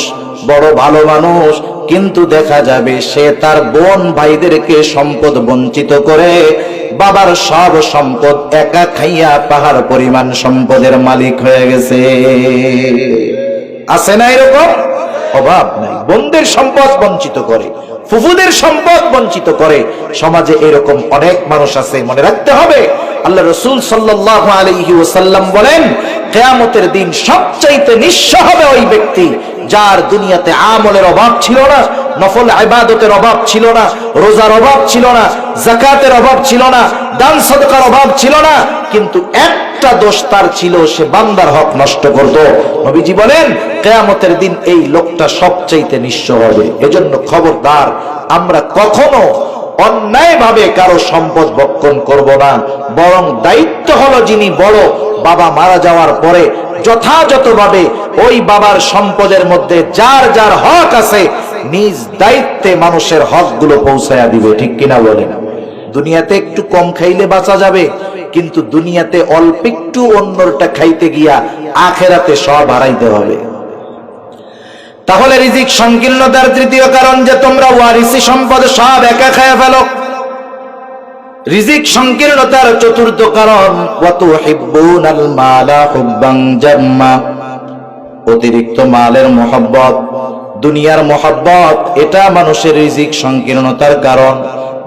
বড় ভালো মানুষ, কিন্তু দেখা যাবে সে তার বোন ভাইদেরকে সম্পদ বঞ্চিত করে বাবার সব সম্পদ একা খাইয়া পাহাড় পরিমাণ সম্পদের মালিক হয়ে গেছে। আছে না এরকম? অভাব নাই। বোনদের সম্পদ বঞ্চিত করে, ফুফুদের সম্পদ বঞ্চিত করে। সমাজে এরকম অনেক মানুষ আছে, মনে রাখতে হবে। আল্লাহ রাসূল সাল্লাল্লাহু আলাইহি ওয়াসাল্লাম বলেন, কিয়ামতের দিন সবচাইতে নিঃস্ব হবে ওই ব্যক্তি যার দুনিয়াতে আমলের অভাব ছিল না, নফল ইবাদতের অভাব ছিল না, রোজার অভাব ছিল না, যাকাতের অভাব ছিল না, দান সাদকার অভাব ছিল না, কিন্তু একটা দোষ তার ছিল, সে বান্দার হক নষ্ট করত। নবীজি বলেন, কিয়ামতের দিন এই লোকটা সবচাইতে নিঃস্ব হবে। এজন্য খবরদার, আমরা কখনো অন্যায়ভাবে কারো সম্পদ ভক্ষণ করব না, বরং দায়িত্ব হলো যিনি বড়, বাবা মারা যাওয়ার পরে যথাযথভাবে ওই বাবার সম্পদের মধ্যে যার যার হক আছে নিজ দায়িত্বে মানুষের হকগুলো পৌঁছায়া দিবে। ঠিক কিনা বলেন? দুনিয়াতে একটু কম খাইলে বাঁচা যাবে, কিন্তু দুনিয়াতে অল্প একটু অন্যটা খাইতে গিয়া আখেরাতে সব হারাইতে হবে। তাহলে রিজিক সংকীর্ণতার 3য় কারণ যে তোমরা ওয়ারিসি সম্পদ সব একা খায়া ফেলো। রিজিক সংকীর্ণতার 4র্থ কারণ, ওয়া তুহিব্বুনাল মালা হুব্বান জাম্মা, অতিরিক্ত মালের মহব্বত, দুনিয়ার মহব্বত, এটা মানুষের রিজিক সংকীর্ণতার কারণ।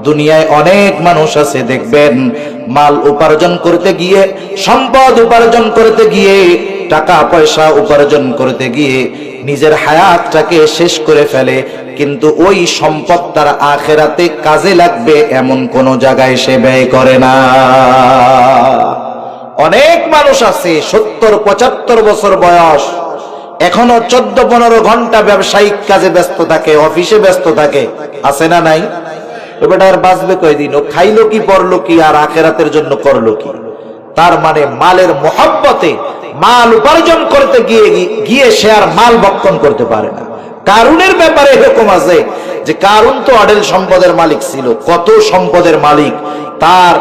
দুনিয়ায় অনেক মানুষ আছে, দেখবেন মাল উপার্জন করতে গিয়ে, সম্পদ উপার্জন করতে গিয়ে, টাকা পয়সা উপার্জন করতে গিয়ে নিজের হায়াতটাকে শেষ করে ফেলে, কিন্তু ওই সম্পদ তার আখেরাতে কাজে লাগবে এমন কোন জায়গায় সে ব্যয় করে না। অনেক মানুষ আছে 70-75 বছর বয়স, এখনো 14-15 ঘন্টা ব্যবসায়িক কাজে ব্যস্ত থাকে, অফিসে ব্যস্ত থাকে। আছে না নাই? এবার আর বাঁচবে কয়দিন? ও খাইলো কি, পড়লো কি, আর আখেরাতের জন্য করলো কি? তার মানে মালের মহব্বতে, মাল উপার্জন করতে গিয়ে সে আর মাল ভক্ষণ করতে পারে না। কারুনের ব্যাপারে এরকম আছে যে কারুন তো অঢেল সম্পদের মালিক ছিল, কত সম্পদের মালিক। তার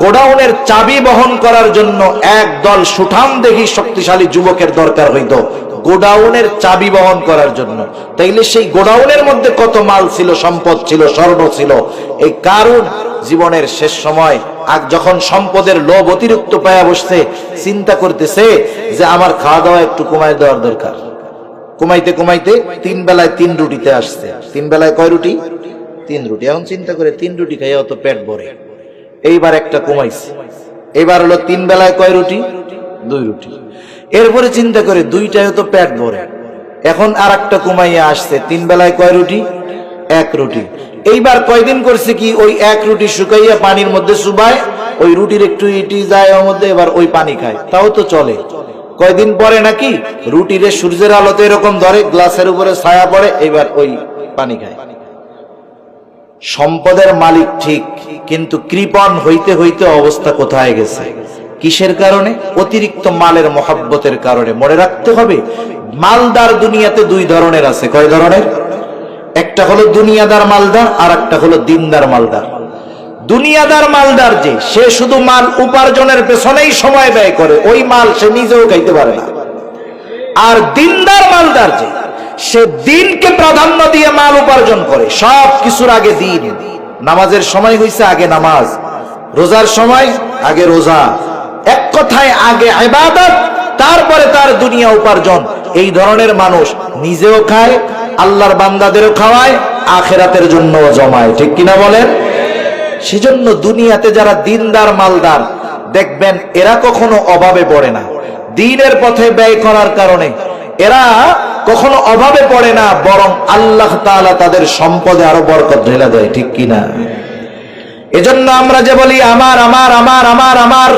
গোডাউনের চাবি বহন করার জন্য একদল সুঠাম দেখি শক্তিশালী যুবকের দরকার হইত গোডাউনের চাবি বহন করার জন্য। তাইলে সেই গোডাউনের মধ্যে কত মাল ছিল, সম্পদ ছিল, স্বর্ণ ছিল। এই কারুন জীবনের শেষ সময় যখন সম্পদের লোভ অতিরিক্ত পায়া বসছে, চিন্তা করতেছে যে আমার খাওয়া দাওয়া একটু কমাই দেওয়ার দরকার। কমাইতে কমাইতে 3 বেলায় 3 রুটিতে আসছে। 3 বেলায় কয় রুটি? 3 রুটি। এখন চিন্তা করে 3 রুটি খাইয়া অত পেট ভরে। এইবার একটা কমাইছে, এবার হলো 3 বেলায় কয় রুটি? 2 রুটি। এরপরে চিন্তা করে 2টায় তো পেট ভরে, এখন আর একটা কমাইয়া আসছে, 3 বেলায় কয় রুটি? 1 রুটি। এইবার কয়দিন করছে কি, ওই 1 রুটি শুকাইয়া পানির মধ্যে চুবায়, ওই রুটির একটু ইটি যায় ওর মধ্যে, এবার ওই পানি খায়, তাও তো চলে। কয়দিন পরে নাকি রুটিরে সূর্যের আলোতে এরকম ধরে, গ্লাসের উপরে ছায়া পড়ে, এবার ওই পানি খায়। সম্পদের মালিক ঠিক, কিন্তু কৃপণ হইতে হইতে অবস্থা কোথায় গেছে? কিসের কারণে? অতিরিক্ত মালের মহব্বতের কারণে। মনে রাখতে হবে, মালদার দুনিয়াতে 2 ধরনের আছে। কয় ধরনের? একটা হলো দুনিয়াদার মালদার, আর একটা হলো দিনদার মালদার। দুনিয়াদার মালদার যে, সে শুধু মাল উপার্জনের পেছনেই সময় ব্যয় করে, ওই মাল সে নিজেও খাইতে পারে না। আর দিনদার মালদার যে, সে দিনকে প্রাধান্য দিয়ে মাল উপার্জন করে। সব কিছুর আগে দিন। নামাজের সময় হইছে, আগে নামাজ। রোজার সময়, আগে রোজা। এক কথায় আগে ইবাদত, তারপরে তার দুনিয়া উপার্জন। এই ধরনের মানুষ নিজেও খায়, আল্লাহর বান্দাদেরও খাওয়ায়, আখিরাতের জন্য জমায়। ঠিক কিনা বলেন? সেজন্য দুনিয়াতে যারা দিনদার মালদার দেখবেন এরা কখনো অভাবে পড়ে না। দ্বীনের পথে ব্যয় করার কারণে এরা কখনো অভাবে পড়ে না, বরং আল্লাহ তাআলা তাদের সম্পদে আরো বরকত ঢেলে দেয়। ঠিক কিনা? এজন্য আমরা যে বলি আমার আমার আমার আমার আমার,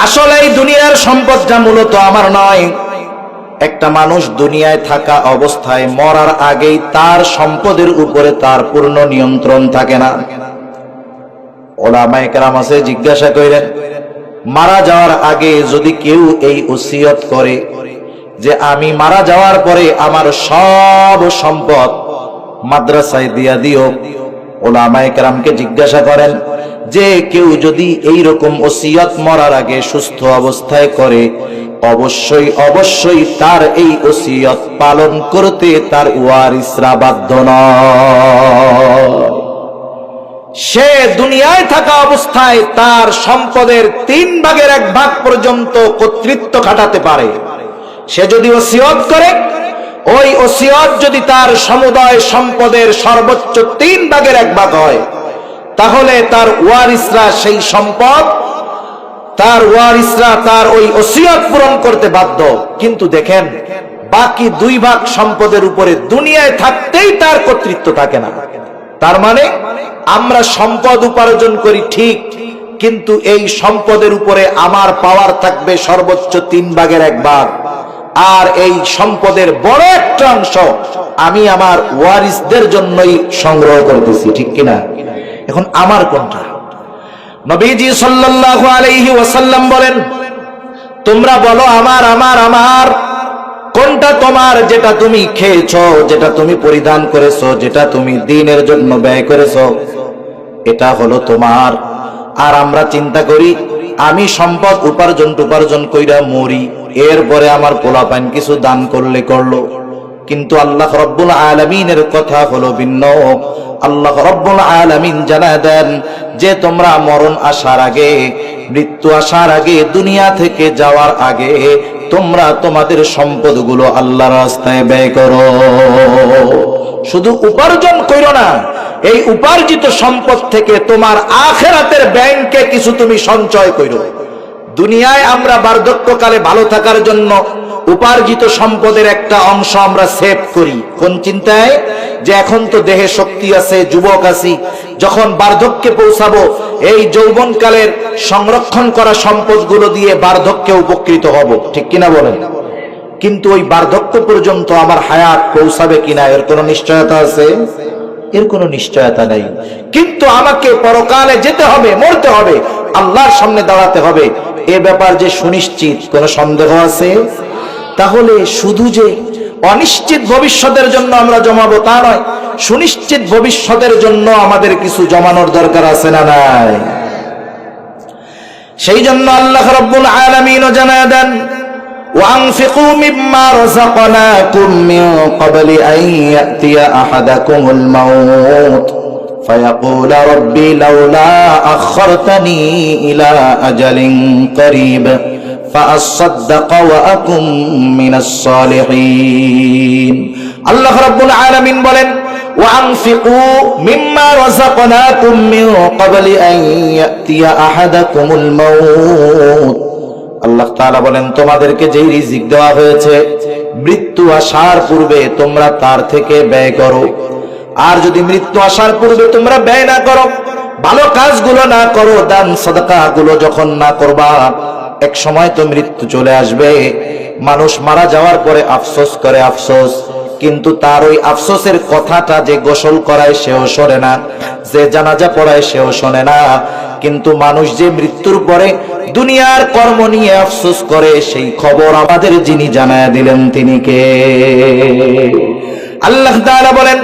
আসলে এই দুনিয়ার সম্পদটা মূলত আমার নয়। একটা মানুষ দুনিয়ায় থাকা অবস্থায় মরার আগেই তার সম্পদের উপরে তার পূর্ণ নিয়ন্ত্রণ থাকে না। ওলামায়ে কেরাম আছে, জিজ্ঞাসা করেন মারা যাওয়ার আগে যদি কেউ এই ওসিয়ত করে যে আমি মারা যাওয়ার পরে আমার সব সম্পদ মাদ্রাসায় দিয়া দিও, ওলামায়ে কেরামকে জিজ্ঞাসা করেন যে কেউ যদি এই রকম ওসিয়ত মরার আগে সুস্থ অবস্থায় করে, অবশ্যই অবশ্যই তার এই ওসিয়ত পালন করতে তার ওয়ারিসরা বাধ্য নয়। সে দুনিয়ায় থাকা অবস্থায় তার সম্পদের 3/1 পর্যন্ত কর্তৃত্ব খাটাতে পারে। সে যদি ওসিয়ত করে, ওই ওসিয়ত যদি তার সমুদায় সম্পদের সর্বোচ্চ 3/1 হয়, তাহলে তার ওয়ারিসরা সেই সম্পদ, তার ওয়ারিসরা তার ওই ওসিয়ত পূরণ করতে বাধ্য। কিন্তু দেখেন বাকি 2 ভাগ সম্পদের উপরে দুনিয়ায় থাকতেই তার কর্তৃত্ব থাকে না। তার মানে আমরা সম্পদ উপার্জন করি ঠিক, কিন্তু এই সম্পদের উপরে আমার পাওয়ার থাকবে সর্বোচ্চ 3/1, আর এই সম্পদের বড় একটা অংশ আমি আমার ওয়ারিসদের জন্যই সংগ্রহ করতেছি। ঠিক কিনা? এখন আমার কোনটা? নবীজি সাল্লাল্লাহু আলাইহি ওয়াসাল্লাম বলেন, তোমরা বলো আমার আমার আমার, কোনটা তোমার? যেটা তুমি খেয়েছো, যেটা তুমি পরিধান করেছো, যেটা তুমি দ্বীনের জন্য ব্যয় করেছো, এটা হলো তোমার। আর আমরা চিন্তা করি আমি সম্পদ উপার্জন কইরা মরি, এরপরে আমার পোলাপান কিছু দান করলে করলো। কিন্তু আল্লাহ রাব্বুল আলামিনের কথা হলো ভিন্ন। আল্লাহ রাব্বুল আলামিন জানায় দেন যে তোমরা মরণ আসার আগে, মৃত্যু আসার আগে, দুনিয়া থেকে যাওয়ার আগে তোমরা তোমাদের সম্পদগুলো আল্লাহর রাস্তায় ব্যয় করো। শুধু উপার্জন করো না, এই উপার্জিত সম্পদ থেকে তোমার আখিরাতের ব্যাংকে কিছু তুমি সঞ্চয় করো। দুনিয়ায় আমরা বার্ধক্যকালে ভালো থাকার জন্য উপার্জিত সম্পদের একটা অংশ আমরা সেভ করি। কোন চিন্তায়? যে এখন তো দেহে শক্তি আছে, যুবক আছি, যখন বার্ধক্যে পৌঁছাবো এই যৌবনকালের সংরক্ষণ করা সম্পদগুলো দিয়ে বার্ধক্যে উপকৃত হব। ঠিক কিনা বলেন? কিন্তু ওই বার্ধক্য পর্যন্ত আমার হায়াত পৌঁছাবে কিনা এর কোনো নিশ্চয়তা আছে? এর কোনো নিশ্চয়তা নাই। কিন্তু আমাকে পরকালে যেতে হবে, মরতে হবে, আল্লাহর সামনে দাঁড়াতে হবে, এ ব্যাপার যে সুনিশ্চিত, কোনো সন্দেহ আছে? তাহলে শুধু যে অনিশ্চিত ভবিষ্যতের জন্য আমরা জমাবো তা নয়, সুনিশ্চিত ভবিষ্যতের জন্য আমাদের কিছু জমানোর দরকার আছে না নাই? সেই জন্য আল্লাহ রাব্বুল আলামিন জানায় দেন, وأنفقوا مما رزقناكم من قبل أن يأتي أحدكم الموت فيقول ربي لولا أخرتني إلى أجل قريب فأصدق وأكن من الصالحين. আল্লাহ রাব্বুল আলামিন বলেন, وأنفقوا مما رزقناكم من قبل أن يأتي أحدكم الموت. আল্লাহ তাআলা বলেন তোমাদেরকে যেই রিজিক দেওয়া হয়েছে মৃত্যু আসার পূর্বে তোমরা তার থেকে ব্যয় করো। আর যদি মৃত্যু আসার পূর্বে তোমরা ব্যয় না করো, ভালো কাজগুলো না করো, দান সাদাকা গুলো যখন না করবা, এক সময় তো মৃত্যু চলে আসবে। মানুষ মারা যাওয়ার পরে আফসোস করে, আফসোস, কিন্তু তার ওই আফসোসের কথাটা যে গোসল করায় সেও শোনে না, যে জানাজা পড়ায় সেও শোনে না। কিন্তু মানুষ যে মৃত্যুর পরে দুনিয়ার কর্ম নিয়ে আফসোস করে, সেই খবর আমাদের যিনি জানায় দিলেন তিনি কে? আল্লাহ তাআলা বলেন,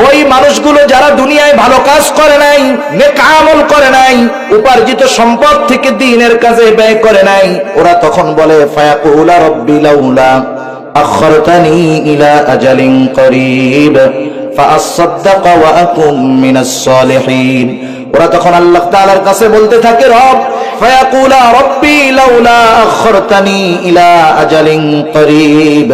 ওই মানুষগুলো যারা দুনিয়ায় ভালো কাজ করে নাই, নেক আমল করে নাই, উপার্জিত সম্পদ থেকে দ্বীনের কাজে ব্যয় করে নাই, ওরা তখন বলে ফায়াকুলা রাব্বি লাউলা আখরতানি ইলা আজালিন করিব ফাআসাদদাক ওয়া আকুম মিনাস সালিহিন। ওরা তখন আল্লাহ তাআলার কাছে বলতে থাকে, রব ফায়াকুলা রব্বি লাউলা আখরতানি ইলা আজালিন করিব,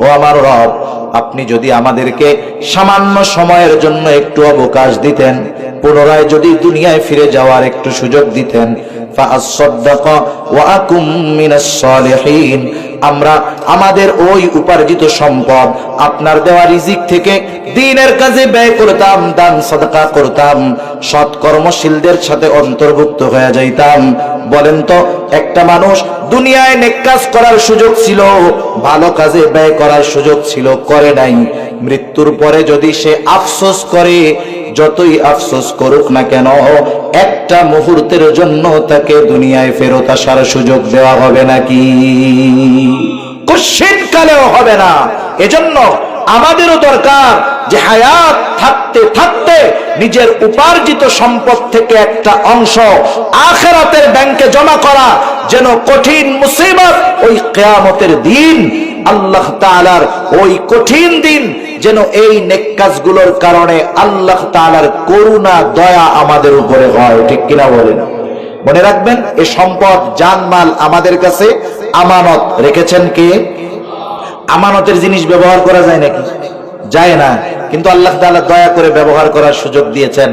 ও আমার রব, আপনি যদি আমাদেরকে সামান্য সময়ের জন্য একটু অবকাশ দিতেন, পুনরায় যদি দুনিয়ায় ফিরে যাওয়ার একটু সুযোগ দিতেন, ফাআসসাদদাক ওয়া আকুম মিনাস সালিহিন, আমরা আমাদের ওই উপার্জিত সম্পদ আপনার দেওয়া রিজিক থেকে দ্বীনের কাজে ব্যয় করতাম, দান সাদকা করতাম, সৎ কর্মশীলদের সাথে অন্তর্ভুক্ত হয়ে যাইতাম। বলেন তো, একটা মানুষ দুনিয়ায় নেক কাজ করার সুযোগ ছিল, ভালো কাজে ব্যয় করার সুযোগ ছিল, করে নাই। মৃত্যুর পরে যদি সে আফসোস করে, যতই আফসোস করুক না কেন, একটা মুহূর্তের জন্য তাকে দুনিয়ায় ফেরত আসার সুযোগ দেওয়া হবে নাকি? কোশ্চিন কালেও হবে না। এজন্য আমাদেরও দরকার যে হায়াত থাকতে থাকতে নিজের উপার্জিত সম্পদ থেকে একটা অংশ আখিরাতের ব্যাংকে জমা করা, যেন কঠিন মুসিবত ওই কিয়ামতের দিন, আল্লাহ তাআলার ওই কঠিন দিন, যেন এই নেক কাজগুলোর কারণে আল্লাহ তাআলার করুণা দয়া আমাদের উপরে হয়। ঠিক কিনা বলেন? মনে রাখবেন, এই সম্পদ জানমাল আমাদের কাছে আমানত রেখেছেন কে? আমানতের জিনিস ব্যবহার করা যায় নাকি? যায় না। কিন্তু আল্লাহ তাআলা দয়া করে ব্যবহার করার সুযোগ দিয়েছেন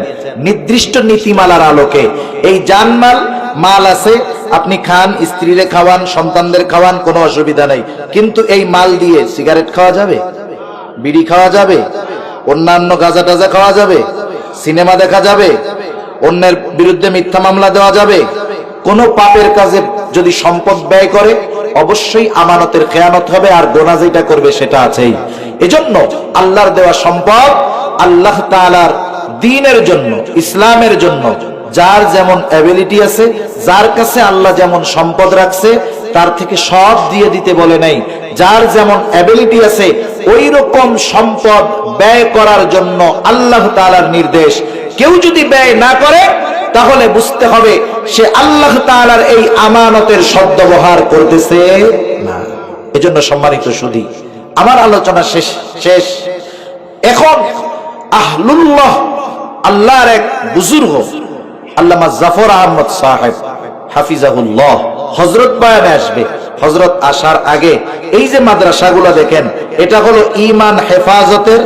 নির্দিষ্ট নীতিমালার আলোকে। এই জানমাল মাল আছে, আপনি খান, স্ত্রীরে খাওয়ান, সন্তানদের খাওয়ান, কোনো অসুবিধা নাই। কিন্তু এই মাল দিয়ে সিগারেট খাওয়া যাবে, বিড়ি খাওয়া যাবে, অন্যান্য গাঁজা টাজা খাওয়া যাবে, সিনেমা দেখা যাবে, অন্যের বিরুদ্ধে মিথ্যা মামলা দেওয়া যাবে। কোন পাপের কাজে যদি সম্পদ ব্যয় করে, অবশ্যই আমানতের খেয়ানত হবে, আর গোনা যেটা করবে সেটা আছেই। এজন্য আল্লাহর দেওয়া সম্পদ আল্লাহ তাআলার দ্বীনের জন্য, ইসলামের জন্য, যার যেমন অ্যাবিলিটি আছে, যার কাছে আল্লাহ যেমন সম্পদ রাখছে তার থেকে সব দিয়ে দিতে বলে নাই। যার যেমন অ্যাবিলিটি আছে ওই রকম সম্পদ ব্যয় করার জন্য আল্লাহ তাআলার নির্দেশ। কেউ যদি ব্যয় না করে, তাহলে বুঝতে হবে সে আল্লাহ তাআলার এই আমানতের সদ্ব্যবহার করতেছে না। এজন্য সম্মানিত সুধী, আমার আলোচনা শেষ। এখন আহলুল্লাহ, আল্লাহর এক বুজুর্গ আল্লামা জাফর আহমদ সাহেব হাফিজাহুল্লাহ হযরত বয়ানে আসবে। হযরত আসার আগে এই যে মাদ্রাসাগুলো দেখেন, এটা হলো ঈমান হেফাজতের